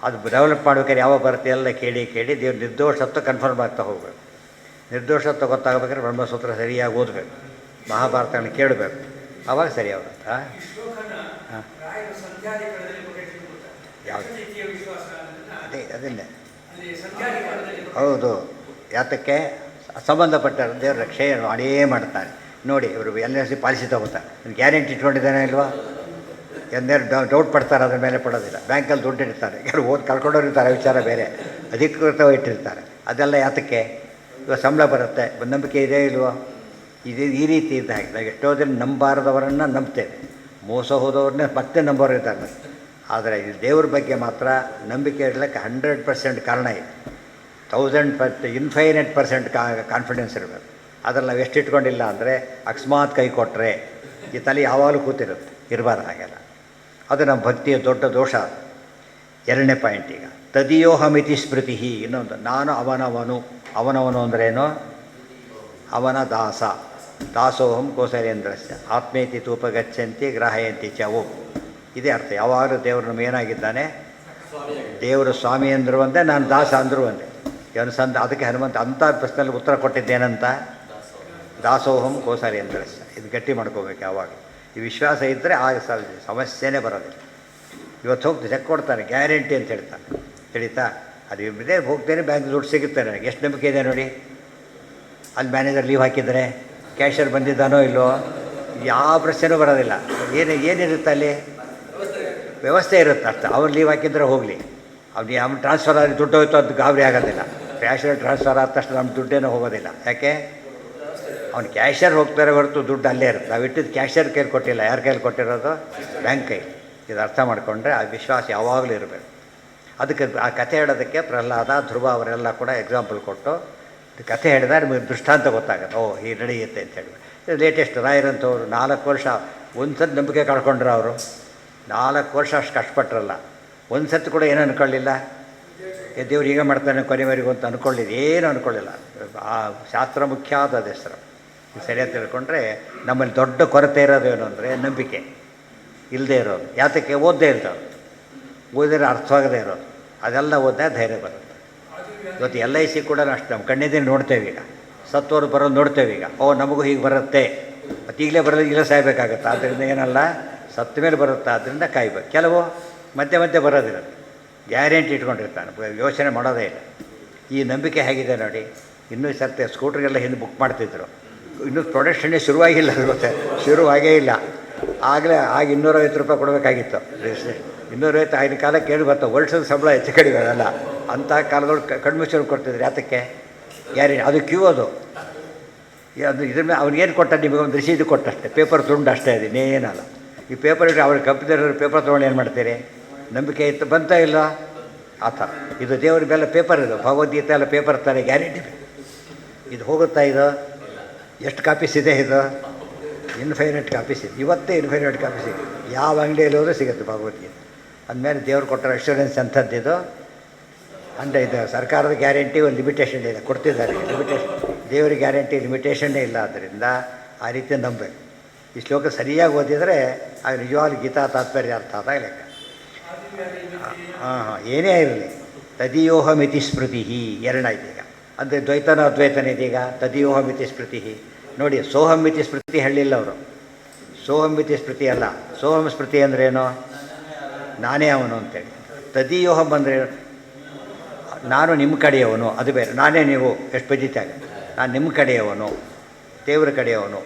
ಅದು ಡೆವಲಪ್ ಮಾಡ್ಬೇಕಾದ್ರೆ ಯಾವ ಬರುತ್ತೆ ಎಲ್ಲ ಕೇಳಿ ದೇವ್ರ ನಿರ್ದೋಷತ್ವ ಕನ್ಫರ್ಮ್ ಆಗ್ತಾ ಹೋಗಬೇಕು. ನಿರ್ದೋಷತ್ವ ಗೊತ್ತಾಗಬೇಕಾದ್ರೆ ಬ್ರಹ್ಮಸೂತ್ರ ಸರಿಯಾಗಿ ಓದಬೇಕು, ಮಹಾಭಾರತಗಳನ್ನು ಕೇಳಬೇಕು, ಆವಾಗ ಸರಿ ಆಗುತ್ತೆ. ಹಾಂ, ಯಾವುದು? ಅದನ್ನೇ ಹೌದು. ಯಾತಕ್ಕೆ? ಸಂಬಂಧಪಟ್ಟ ದೇವ್ರ ರಕ್ಷೆ ಮಾಡೇ ಮಾಡ್ತಾನೆ. ನೋಡಿ, ಇವರು LIC ಪಾಲಿಸಿ ತಗೋತಾರೆ, ಗ್ಯಾರಂಟಿ ಇಟ್ಕೊಂಡಿದ್ದಾನೆ ಇಲ್ವಾ? ಎಂದೇನು ಡೌಟ್ ಪಡ್ತಾರೆ, ಅದ್ರ ಮೇಲೆ ಪಡೋದಿಲ್ಲ. ಬ್ಯಾಂಕಲ್ಲಿ ದುಡ್ಡು ಇಡ್ತಾರೆ, ಯಾರು ಕಳ್ಕೊಂಡೋಗಿರ್ತಾರೆ, ವಿಚಾರ ಬೇರೆ. ಅಧಿಕೃತವಾಗಿ ಇಟ್ಟಿರ್ತಾರೆ. ಅದೆಲ್ಲ ಯಾತಕ್ಕೆ? ಇವಾಗ ಸಂಬಳ ಬರುತ್ತೆ, ನಂಬಿಕೆ ಇದೆ ಇಲ್ವೋ? ಈ ರೀತಿ ಇದ್ದ ಹಾಗೆ ನಾವು ಎಷ್ಟೋ ಜನ ನಂಬಾರದವರನ್ನು ನಂಬ್ತೇವೆ, ಮೋಸ ಹೋದವ್ರನ್ನೇ ಮತ್ತೆ ನಂಬೋರು ಇದ್ದಾರೆ. ಆದರೆ ಇದು ದೇವ್ರ ಬಗ್ಗೆ ಮಾತ್ರ ನಂಬಿಕೆ ಇರಲಿಕ್ಕೆ 100% ಕಾರಣ ಇದೆ. 1000% ಇನ್ಫೈನೈಟ್% ಕಾನ್ಫಿಡೆನ್ಸ್ ಇರಬೇಕು. ಅದ್ರಲ್ಲಿ ನಾವು ಎಷ್ಟು ಇಟ್ಕೊಂಡಿಲ್ಲ ಅಂದರೆ ಅಕಸ್ಮಾತ್ ಕೈ ಕೊಟ್ಟರೆ ಈ ತಲೆ ಯಾವಾಗಲೂ ಕೂತಿರುತ್ತೆ. ಇರಬಾರ್ದು ಹಾಗೆಲ್ಲ. ಅದು ನಮ್ಮ ಭಕ್ತಿಯ ದೊಡ್ಡ ದೋಷ. ಎರಡನೇ ಪಾಯಿಂಟ್. ಈಗ ತದಿಯೋಹಮಿತಿ ಸ್ಮೃತಿ. ಇನ್ನೊಂದು, ನಾನು ಅವನವನು. ಅವನವನು ಅಂದ್ರೇನು? ಅವನ ದಾಸ. ದಾಸೋಹಂ ಕೋಸಲೇಂದ್ರಸ್ಯ ಆತ್ಮೇತಿ ತೂಪಗಚ್ಚಂತಿ ಗ್ರಾಹಯಂತಿ ಚ ಓಂ. ಇದೇ ಅರ್ಥ. ಯಾವಾಗಲೂ ದೇವರು ನಮ್ಮ ಏನಾಗಿದ್ದಾನೆ, ದೇವರು ಸ್ವಾಮಿ ಅಂದರು ಒಂದೇ, ನಾನು ದಾಸ ಅಂದರು ಒಂದೇ. ಅನುಸಂಧ ಅದಕ್ಕೆ ಹನುಮಂತ ಅಂಥ ಪ್ರಶ್ನೆಯಲ್ಲಿ ಉತ್ತರ ಕೊಟ್ಟಿದ್ದೇನಂತ, ದಾಸೋಹಂ ಕೋಸಲೇಂದ್ರಸ್ಯ. ಇದು ಗಟ್ಟಿ ಮಾಡ್ಕೋಬೇಕು ಯಾವಾಗ. ಈ ವಿಶ್ವಾಸ ಇದ್ದರೆ ಆಗ ಸಮಸ್ಯೆನೇ ಬರೋದಿಲ್ಲ. ಇವತ್ತು ಹೋಗ್ತೀನಿ ಚೆಕ್ ಕೊಡ್ತಾನೆ, ಗ್ಯಾರಂಟಿ ಅಂತ ಹೇಳ್ತಾನೆ, ತಿಳಿತಾ. ಅದು ಇದೆ, ಹೋಗ್ತೇನೆ, ಬ್ಯಾಂಕ್ ದುಡ್ಡು ಸಿಗುತ್ತೆ ನನಗೆ. ಎಷ್ಟು ನಂಬಿಕೆ ಇದೆ ನೋಡಿ. ಅಲ್ಲಿ ಮ್ಯಾನೇಜರ್ ಲೀವ್ ಹಾಕಿದರೆ ಕ್ಯಾಶಿಯರ್ ಬಂದಿದ್ದಾನೋ ಇಲ್ಲೋ, ಯಾವ ಪ್ರಶ್ನೆನೂ ಬರೋದಿಲ್ಲ. ಏನಿರುತ್ತೆ ಅಲ್ಲಿ, ವ್ಯವಸ್ಥೆ ಇರುತ್ತೆ ಅಷ್ಟೆ. ಅವ್ರು ಲೀವ್ ಹಾಕಿದ್ರೆ ಹೋಗಲಿ, ಅವ್ನು ಟ್ರಾನ್ಸ್ಫರ್ ಆಗಿ ದುಡ್ಡು ಹೋಯ್ತು ಅದು ಗಾಬರಿ ಆಗೋದಿಲ್ಲ. ಕ್ಯಾಶಿಯರ್ ಟ್ರಾನ್ಸ್ಫರ್ ಆದ ತಕ್ಷಣ ನಮ್ಮ ದುಡ್ಡೇನೋ ಹೋಗೋದಿಲ್ಲ. ಯಾಕೆ, ಅವ್ನು ಕ್ಯಾಶಿಯರ್ ಹೋಗ್ತಾರೆ ಹೊರತು ದುಡ್ಡು ಅಲ್ಲೇ ಇರುತ್ತೆ. ನಾವು ಇಟ್ಟಿದ್ದು ಕ್ಯಾಶಿಯರ್ ಕೈಲಿ ಕೊಟ್ಟಿಲ್ಲ, ಯಾರ ಕೈಲಿ ಕೊಟ್ಟಿರೋದು, ಬ್ಯಾಂಕ್ ಕೈ. ಇದು ಅರ್ಥ ಮಾಡಿಕೊಂಡ್ರೆ ಆ ವಿಶ್ವಾಸ ಯಾವಾಗಲೂ ಇರಬೇಕು. ಅದಕ್ಕೆ ಆ ಕಥೆ ಹೇಳೋದಕ್ಕೆ ಪ್ರಹ್ಲಾದ, ಧ್ರುವ ಅವರೆಲ್ಲ ಕೂಡ ಎಕ್ಸಾಂಪಲ್ ಕೊಟ್ಟು ಕಥೆ ಹೇಳಿದಾಗ ನಿಮಗೆ ದೃಷ್ಟಾಂತ ಗೊತ್ತಾಗುತ್ತೆ. ಓ ಹೀಗೆ ನಡೆಯುತ್ತೆ ಅಂತ ಹೇಳಿ. ಇದು ಲೇಟೆಸ್ಟ್ ರಾಯರಂಥವ್ರು 4 ವರ್ಷ ಒಂದು ಸತಿ ನಂಬಿಕೆ ಕಳ್ಕೊಂಡ್ರು. ಅವರು 4 ವರ್ಷ ಅಷ್ಟು ಕಷ್ಟಪಟ್ರಲ್ಲ, ಒಂದು ಸತಿ ಕೂಡ ಏನು ಅಂದ್ಕೊಳ್ಳಿಲ್ಲ, ದೇವ್ರು ಈಗ ಮಾಡ್ತಾನೆ ಕೊನೆವರೆಗೂ ಅಂತ ಅಂದ್ಕೊಳ್ಳಿದ್ದು, ಏನು ಅಂದ್ಕೊಳ್ಳಿಲ್ಲ. ಆ ಶಾಸ್ತ್ರ ಮುಖ್ಯ ಆದ ಹೆಸರು ಸರಿಯಾಗಿ ತಿಳ್ಕೊಂಡ್ರೆ ನಮ್ಮಲ್ಲಿ ದೊಡ್ಡ ಕೊರತೆ ಇರೋದೇನು ಅಂದರೆ ನಂಬಿಕೆ ಇಲ್ಲದೆ ಇರೋದು. ಯಾತಕ್ಕೆ, ಓದದೇ ಇರ್ತವೆ, ಓದಿದ್ರೆ ಅರ್ಥವಾಗದೇ ಇರೋದು. ಅದೆಲ್ಲ ಓದಿದ್ರೆ ಧೈರ್ಯ ಬರುತ್ತೆ. ಇವತ್ತು LIC ಕೂಡ ಅಷ್ಟು ನಮ್ಮ ಕಣ್ಣಿಂದ ನೋಡ್ತೇವೆ. ಈಗ ಸತ್ತೋರು ಬರೋದು ನೋಡ್ತೇವೆ. ಈಗ ಓ ನಮಗೂ ಹೀಗೆ ಬರುತ್ತೆ, ಮತ್ತು ಈಗಲೇ ಬರೋದು ಈಗಲೇ ಸಾಯಬೇಕಾಗತ್ತೆ. ಆದ್ದರಿಂದ ಏನಲ್ಲ, ಸತ್ತ ಮೇಲೆ ಬರುತ್ತೆ, ಆದ್ದರಿಂದ ಕಾಯ್ಬೇಕು. ಕೆಲವು ಮಧ್ಯೆ ಬರೋದಿರುತ್ತೆ, ಗ್ಯಾರಂಟಿ ಇಟ್ಕೊಂಡಿರ್ತಾನೆ, ಯೋಚನೆ ಮಾಡೋದೇ ಇಲ್ಲ. ಈ ನಂಬಿಕೆ ಹೇಗಿದೆ ನೋಡಿ. ಇನ್ನೂ ಸರ್ತೆ ಸ್ಕೂಟ್ರಿಗೆಲ್ಲ ಹಿಂದೆ ಬುಕ್ ಮಾಡ್ತಿದ್ರು, ಇನ್ನೂ ಪ್ರೊಡಕ್ಷನ್ನೇ ಶುರುವಾಗಿಲ್ಲ, ಗೊತ್ತೆ, ಶುರುವಾಗೇ ಇಲ್ಲ. ಆಗಲೇ ಆಗ 250 ರೂಪಾಯಿ ಕೊಡಬೇಕಾಗಿತ್ತು ರಿಜಿಸ್ಟ್ರೇಷನ್. 250 ಆಗಿನ ಕಾಲಕ್ಕೆ ಕೇಳಿ ಬರ್ತಾವೆ, ವರ್ಷದ ಸಂಬಳ ಹೆಚ್ಚು ಕಡಿಮೆ ಅಲ್ಲ. ಅಂಥ ಕಾಲದೊಳಗೆ ಕಣ್ಮುಚ್ಚಲು ಕೊಡ್ತಿದ್ರು. ಯಾತಕ್ಕೆ, ಗ್ಯಾರಂಟಿ. ಅದು ಕ್ಯೂ ಅದು ಇದ್ರ ಮೇಲೆ ಅವ್ನಿಗೇನು ಕೊಟ್ಟ, ನಿಮಗೆ ಒಂದು ರಸೀದಿ ಕೊಟ್ಟಷ್ಟೇ, ಪೇಪರ್ ತುಂಡು ಅಷ್ಟೇ, ಅದು ಇನ್ನೇನಲ್ಲ. ಈ ಪೇಪರ್ ಇಟ್ಟರೆ ಅವ್ರಿಗೆ ಕಂಪ್ಯೂಟರ್ ಪೇಪರ್ ತೊಗೊಂಡು ಏನು ಮಾಡ್ತೀರಿ, ನಂಬಿಕೆ ಇತ್ತು ಬಂತ ಇಲ್ಲ ಆ ಥರ. ಇದು ದೇವ್ರ ಮೇಲೆ ಪೇಪರ್, ಇದು ಭಗವದ್ಗೀತೆ ಎಲ್ಲ ಪೇಪರ್ ತಾನೆ, ಗ್ಯಾರಂಟಿ. ಇದು ಹೋಗುತ್ತಾ, ಇದು ಎಷ್ಟು ಕಾಪೀಸ್ ಇದೆ, ಇದು ಇನ್ಫೈನೈಟ್ ಕಾಪೀಸ್ ಇದೆ. ಇವತ್ತೇ ಇನ್ಫೈನೈಟ್ ಕಾಪೀಸ್ ಇದೆ, ಯಾವ ಅಂಗಡಿಯಲ್ಲಿ ಹೋದರೂ ಸಿಗುತ್ತೆ ಭಗವದ್ಗೀತೆ. ಅಂದಮೇಲೆ ದೇವ್ರು ಕೊಟ್ಟರೆ ಅಶ್ಯೂರೆನ್ಸ್ ಅಂಥದ್ದಿದು. ಅಂದರೆ ಇದು ಸರ್ಕಾರದ ಗ್ಯಾರಂಟಿ ಒಂದು ಲಿಮಿಟೇಷನ್ ಇದೆ, ಕೊಡ್ತಿದ್ದಾರೆ ಲಿಮಿಟೇಷನ್. ದೇವ್ರ ಗ್ಯಾರಂಟಿ ಲಿಮಿಟೇಷನ್ನೇ ಇಲ್ಲ. ಆದ್ದರಿಂದ ಆ ರೀತಿ ನಂಬಬೇಕು. ಈ ಶ್ಲೋಕ ಸರಿಯಾಗಿ ಓದಿದರೆ ಆಗ ನಿಜವಾಗ್ಲೂ ಗೀತಾ ತಾತ್ಪರ್ಯ ಅರ್ಥ ಆದಾಗ ಲೆಕ್ಕ. ಏನೇ ಇರಲಿ, ತದಿಯೋಹಮಿತಿ ಸ್ಮೃತಿ ಎರಡಾಯ್ತು ಈಗ. ಅಂದರೆ ದ್ವೈತನ ಅದ್ವೈತನ ಇದೀಗ. ತದಿಯೋಹಮಿತಿ ಸ್ಮೃತಿ ನೋಡಿ, ಸೋಹಮಿತಿ ಸ್ಮೃತಿ ಹೇಳಲಿಲ್ಲ ಅವರು. ಸೋಹಮಿತಿ ಸ್ಮೃತಿ ಅಲ್ಲ. ಸೋಹಂ ಸ್ಮೃತಿ ಅಂದ್ರೇನು, ನಾನೇ ಅವನು ಅಂತೇಳಿ. ತದಿಯೋಹಂ ಅಂದರೆ ನಾನು ನಿಮ್ಮ ಕಡೆಯವನು, ಅದು ಬೇರೆ. ನಾನೇ ನೀವು ಎಷ್ಟು ಬಜಿತಾಗ, ನಾನು ನಿಮ್ಮ ಕಡೆಯವನು, ದೇವರ ಕಡೆಯವನು.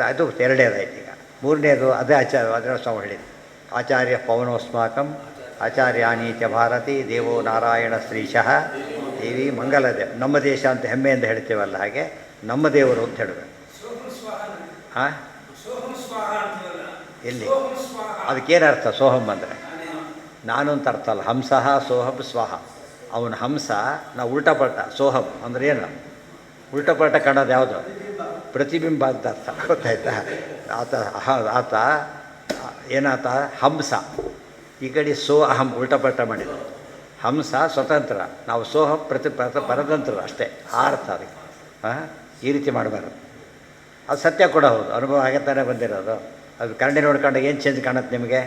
ಅದು ಎರಡನೇದಾಯ್ತು. ಈಗ ಮೂರನೇದು ಅದೇ ಅದರ ಸ್ವಾಮಿ ಹೇಳಿದ್ದು, ಆಚಾರ್ಯ ಪವನೋಸ್ಮಾಕಂ ಆಚಾರ್ಯಾಣೀಚ ಭಾರತಿ ದೇವೋ ನಾರಾಯಣ ಶ್ರೀಶಃ ದೇವಿ ಮಂಗಲದೇವ. ನಮ್ಮ ದೇಶ ಅಂತ ಹೆಮ್ಮೆಯಿಂದ ಹೇಳ್ತೇವಲ್ಲ, ಹಾಗೆ ನಮ್ಮ ದೇವರು ಅಂತ ಹೇಳಬೇಕು. ಹಾಂ, ಎಲ್ಲಿ ಅದಕ್ಕೇನು ಅರ್ಥ? ಸೋಹಂ ಅಂದರೆ ನಾನು ಅಂತ ಅರ್ಥ ಅಲ್ಲ. ಹಂಸಃ ಸೋಹಂ ಸ್ವಾಹ. ಅವನು ಹಂಸ, ನಾವು ಉಲ್ಟಾ ಪಲ್ಟ. ಸೋಹಂ ಅಂದರೆ ಏನು, ಉಲ್ಟಾ ಪಲ್ಟ ಕಾಣೋದು ಯಾವುದು, ಪ್ರತಿಬಿಂಬ ಅಂತ ಅರ್ಥ. ಗೊತ್ತಾಯ್ತಾ? ಆತ ಏನಾತ, ಹಂಸ. ಈ ಕಡೆ ಸೋ ಅಹಂ ಉಲ್ಟಾ ಪಲ್ಟ ಮಾಡಿದ. ಹಂಸ ಸ್ವತಂತ್ರ, ನಾವು ಸೋಹಂ ಪರತಂತ್ರ ಅಷ್ಟೇ. ಆ ಅರ್ಥ ಅದಕ್ಕೆ. ಈ ರೀತಿ ಮಾಡಬಾರ್ದು. ಅದು ಸತ್ಯ ಕೂಡ ಹೌದು, ಅನುಭವ ಹಾಗೆ ತಾನೇ ಬಂದಿರೋದು. ಅದು ಕರಡಿ ನೋಡ್ಕೊಂಡಾಗ ಏನು ಚೇಂಜ್ ಕಾಣುತ್ತೆ ನಿಮಗೆ,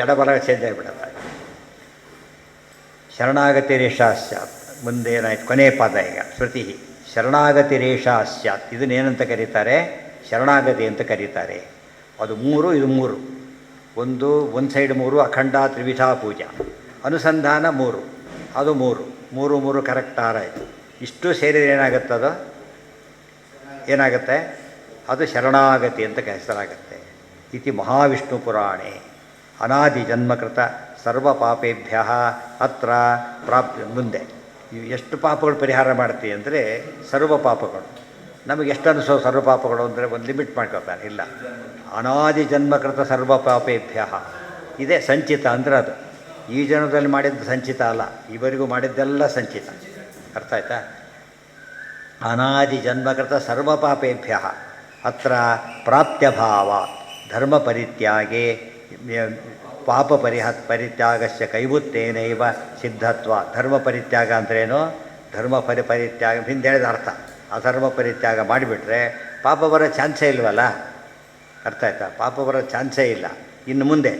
ಎಡಬಲ ಚೇಂಜ್ ಆಗಿಬಿಡುತ್ತೆ. ಶರಣಾಗತಿ ರೇಷಾ ಸ್ಯಾತ್. ಮುಂದೆ ಏನಾಯ್ತು, ಕೊನೆ ಪದ ಈಗ ಶ್ರುತಿ. ಶರಣಾಗತಿ ರೇಷಾ ಸ್ಯಾತ್. ಇದನ್ನೇನಂತ ಕರೀತಾರೆ, ಶರಣಾಗತಿ ಅಂತ ಕರೀತಾರೆ. ಅದು 3, ಇದು 3. ಒಂದು ಸೈಡ್ 3, ಅಖಂಡ ತ್ರಿವಿಧಾ ಪೂಜಾ. ಅನುಸಂಧಾನ 3, ಅದು 3 ಕರೆಕ್ಟ್ ಆರಾಯಿತು. ಇಷ್ಟು ಸೇರಿದರೆ ಏನಾಗುತ್ತದು, ಏನಾಗುತ್ತೆ, ಅದು ಶರಣಾಗತಿ ಅಂತ ಹೆಸರಾಗುತ್ತೆ. ಇತಿ ಮಹಾವಿಷ್ಣು ಪುರಾಣೆ ಅನಾದಿ ಜನ್ಮಕೃತ ಸರ್ವ ಪಾಪೇಭ್ಯ ಅತ್ರ ಪ್ರಾಪ್ತಿ. ಮುಂದೆ ಎಷ್ಟು ಪಾಪಗಳು ಪರಿಹಾರ ಮಾಡ್ತೀವಿ ಅಂದರೆ, ಸರ್ವ ಪಾಪಗಳು. ನಮಗೆ ಎಷ್ಟು ಅನಿಸೋ ಸರ್ವ ಪಾಪಗಳು ಅಂದರೆ ಒಂದು ಲಿಮಿಟ್ ಮಾಡ್ಕೊಳ್ತಾರೆ. ಇಲ್ಲ, ಅನಾದಿ ಜನ್ಮಕೃತ ಸರ್ವ ಪಾಪೇಭ್ಯ ಇದೇ ಸಂಚಿತ ಅಂದರೆ ಅದು. ಈ ಜನ್ಮದಲ್ಲಿ ಮಾಡಿದ್ದು ಸಂಚಿತ ಅಲ್ಲ, ಇವರಿಗೂ ಮಾಡಿದ್ದೆಲ್ಲ ಸಂಚಿತ. ಅರ್ಥ ಆಯ್ತಾ? ಅನಾದಿ ಜನ್ಮಕೃತ ಸರ್ವ ಪಾಪೇಭ್ಯ ಅತ್ರ ಪ್ರಾಪ್ತ್ಯಭಾವ ಧರ್ಮ ಪರಿತ್ಯಾಗೆ ಪಾಪ ಪರಿತ್ಯಾಗಸ್ಯ ಕೈಬುತ್ತೇನೈವ ಸಿದ್ಧತ್ವ. ಧರ್ಮ ಪರಿತ್ಯಾಗ ಅಂದ್ರೇನು, ಧರ್ಮ ಪರಿತ್ಯಾಗ ಹಿಂದೆ ಹೇಳಿದ ಅರ್ಥ. ಅಧರ್ಮ ಪರಿತ್ಯಾಗ ಮಾಡಿಬಿಟ್ರೆ ಪಾಪ ಬರೋ ಚಾನ್ಸೇ ಇಲ್ವಲ್ಲ. ಅರ್ಥ ಆಯ್ತಾ? ಪಾಪ ಬರೋ ಚಾನ್ಸೇ ಇಲ್ಲ. ಇನ್ನು ಮುಂದೆ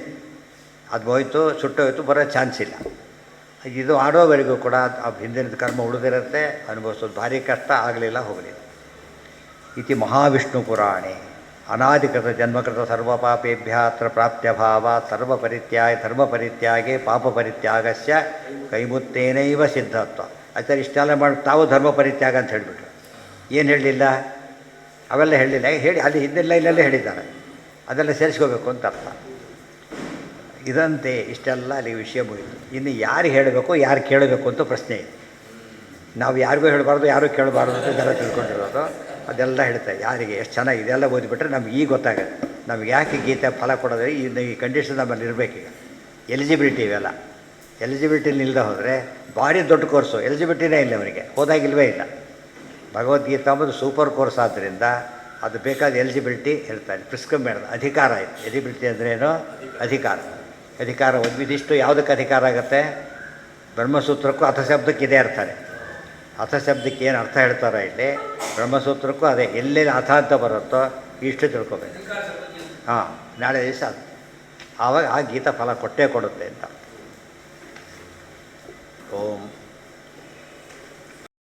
ಅದು ಹೋಯ್ತು, ಸುಟ್ಟೋಯ್ತು, ಬರೋ ಚಾನ್ಸ್ ಇಲ್ಲ. ಇದು ಆಡೋವರೆಗೂ ಕೂಡ ಆ ಹಿಂದಿನ ಕರ್ಮ ಉಳಿದಿರುತ್ತೆ, ಅನುಭವಿಸೋದು ಭಾರಿ ಕಷ್ಟ, ಆಗಲಿಲ್ಲ, ಹೋಗಲಿಲ್ಲ. ಇತಿ ಮಹಾವಿಷ್ಣು ಪುರಾಣೆ ಅನಾದಿಕೃತ ಜನ್ಮಕೃತ ಸರ್ವಪಾಪೇಭ್ಯ ಅತ್ರ ಪ್ರಾಪ್ತ್ಯಭಾವ ಧರ್ಮಪರಿತ್ಯಾಗೆ ಪಾಪಪರಿತ್ಯಾಗಸ್ಯ ಕೈಮುತ್ತೇನೈವ ಸಿದ್ಧತ್ವ. ಆಚಾರ್ಯ ಇಷ್ಟೆಲ್ಲ ಮಾಡಿ ತಾವು ಧರ್ಮ ಪರಿತ್ಯಾಗ ಅಂತ ಹೇಳಿಬಿಟ್ರು. ಏನು ಹೇಳಲಿಲ್ಲ? ಅವೆಲ್ಲ ಹೇಳಲಿಲ್ಲ. ಹೇಳಿ ಅಲ್ಲಿ ಹಿಂದೆಲ್ಲ ಇಲ್ಲೆಲ್ಲ ಹೇಳಿದ್ದಾರೆ, ಅದೆಲ್ಲ ಸೇರಿಸ್ಕೋಬೇಕು ಅಂತ ಅರ್ಥ. ಇದಂತೆ ಇಷ್ಟೆಲ್ಲ ಅಲ್ಲಿ ವಿಷಯ ಮುಗಿತು. ಇನ್ನು ಯಾರು ಹೇಳಬೇಕು, ಯಾರು ಕೇಳಬೇಕು ಅಂತ ಪ್ರಶ್ನೆ ಇದೆ. ನಾವು ಯಾರಿಗೂ ಹೇಳಬಾರ್ದು, ಯಾರೂ ಕೇಳಬಾರ್ದು ಅಂತ ಇದೆಲ್ಲ ತಿಳ್ಕೊಂಡಿರೋದು. ಅದೆಲ್ಲ ಹೇಳ್ತಾರೆ ಯಾರಿಗೆ. ಎಷ್ಟು ಚೆನ್ನಾಗಿ ಇದೆಲ್ಲ ಓದಿಬಿಟ್ರೆ ನಮ್ಗೆ ಈಗ ಗೊತ್ತಾಗುತ್ತೆ ನಮ್ಗೆ ಯಾಕೆ ಗೀತೆ ಫಲ ಕೊಡೋದ್ರೆ ಈ ಕಂಡೀಷನ್ ನಮ್ಮಲ್ಲಿ ಇರಬೇಕೀಗ. ಎಲಿಜಿಬಿಲಿಟಿ ಇವೆಲ್ಲ ಎಲಿಜಿಬಿಲಿಟಿಲಿ ಇಲ್ಲದೆ ಹೋದರೆ ಭಾರಿ ದೊಡ್ಡ ಕೋರ್ಸು, ಎಲಿಜಿಬಿಲಿಟಿನೇ ಇಲ್ಲ ಅವನಿಗೆ, ಹೋದಾಗಿಲ್ವೇ ಇಲ್ಲ. ಭಗವದ್ಗೀತಾ ಅಂಬುದು ಸೂಪರ್ ಕೋರ್ಸ್ ಆದ್ದರಿಂದ ಅದು ಬೇಕಾದ ಎಲಿಜಿಬಿಲಿಟಿ ಹೇಳ್ತಾರೆ, ಪ್ರಿಸ್ಕ್ರೈಬ್ ಮಾಡೋದು. ಅಧಿಕಾರ ಇದೆ. ಎಲಿಜಿಬಿಲಿಟಿ ಅಂದ್ರೇನು? ಅಧಿಕಾರ. ಅಧಿಕಾರ ಇದಿಷ್ಟು ಯಾವುದಕ್ಕೆ ಅಧಿಕಾರ ಆಗುತ್ತೆ? ಬ್ರಹ್ಮಸೂತ್ರಕ್ಕೂ ಅರ್ಥಶಬ್ದಕ್ಕೆ ಇದೇ ಅರ್ಥನೇ. ಅರ್ಥಶಬ್ದಕ್ಕೆ ಏನು ಅರ್ಥ ಹೇಳ್ತಾರೋ ಇಲ್ಲಿ, ಬ್ರಹ್ಮಸೂತ್ರಕ್ಕೂ ಅದೇ. ಎಲ್ಲೆಲ್ಲಿ ಅರ್ಥ ಅಂತ ಬರುತ್ತೋ ಇಷ್ಟು ತಿಳ್ಕೊಬೇಕು. ಹಾಂ, ನಾಳೆ ದಿವಸ ಅದು ಆವಾಗ ಆ ಗೀತಾ ಫಲ ಕೊಟ್ಟೇ ಕೊಡುತ್ತೆ ಅಂತ. ಓಂ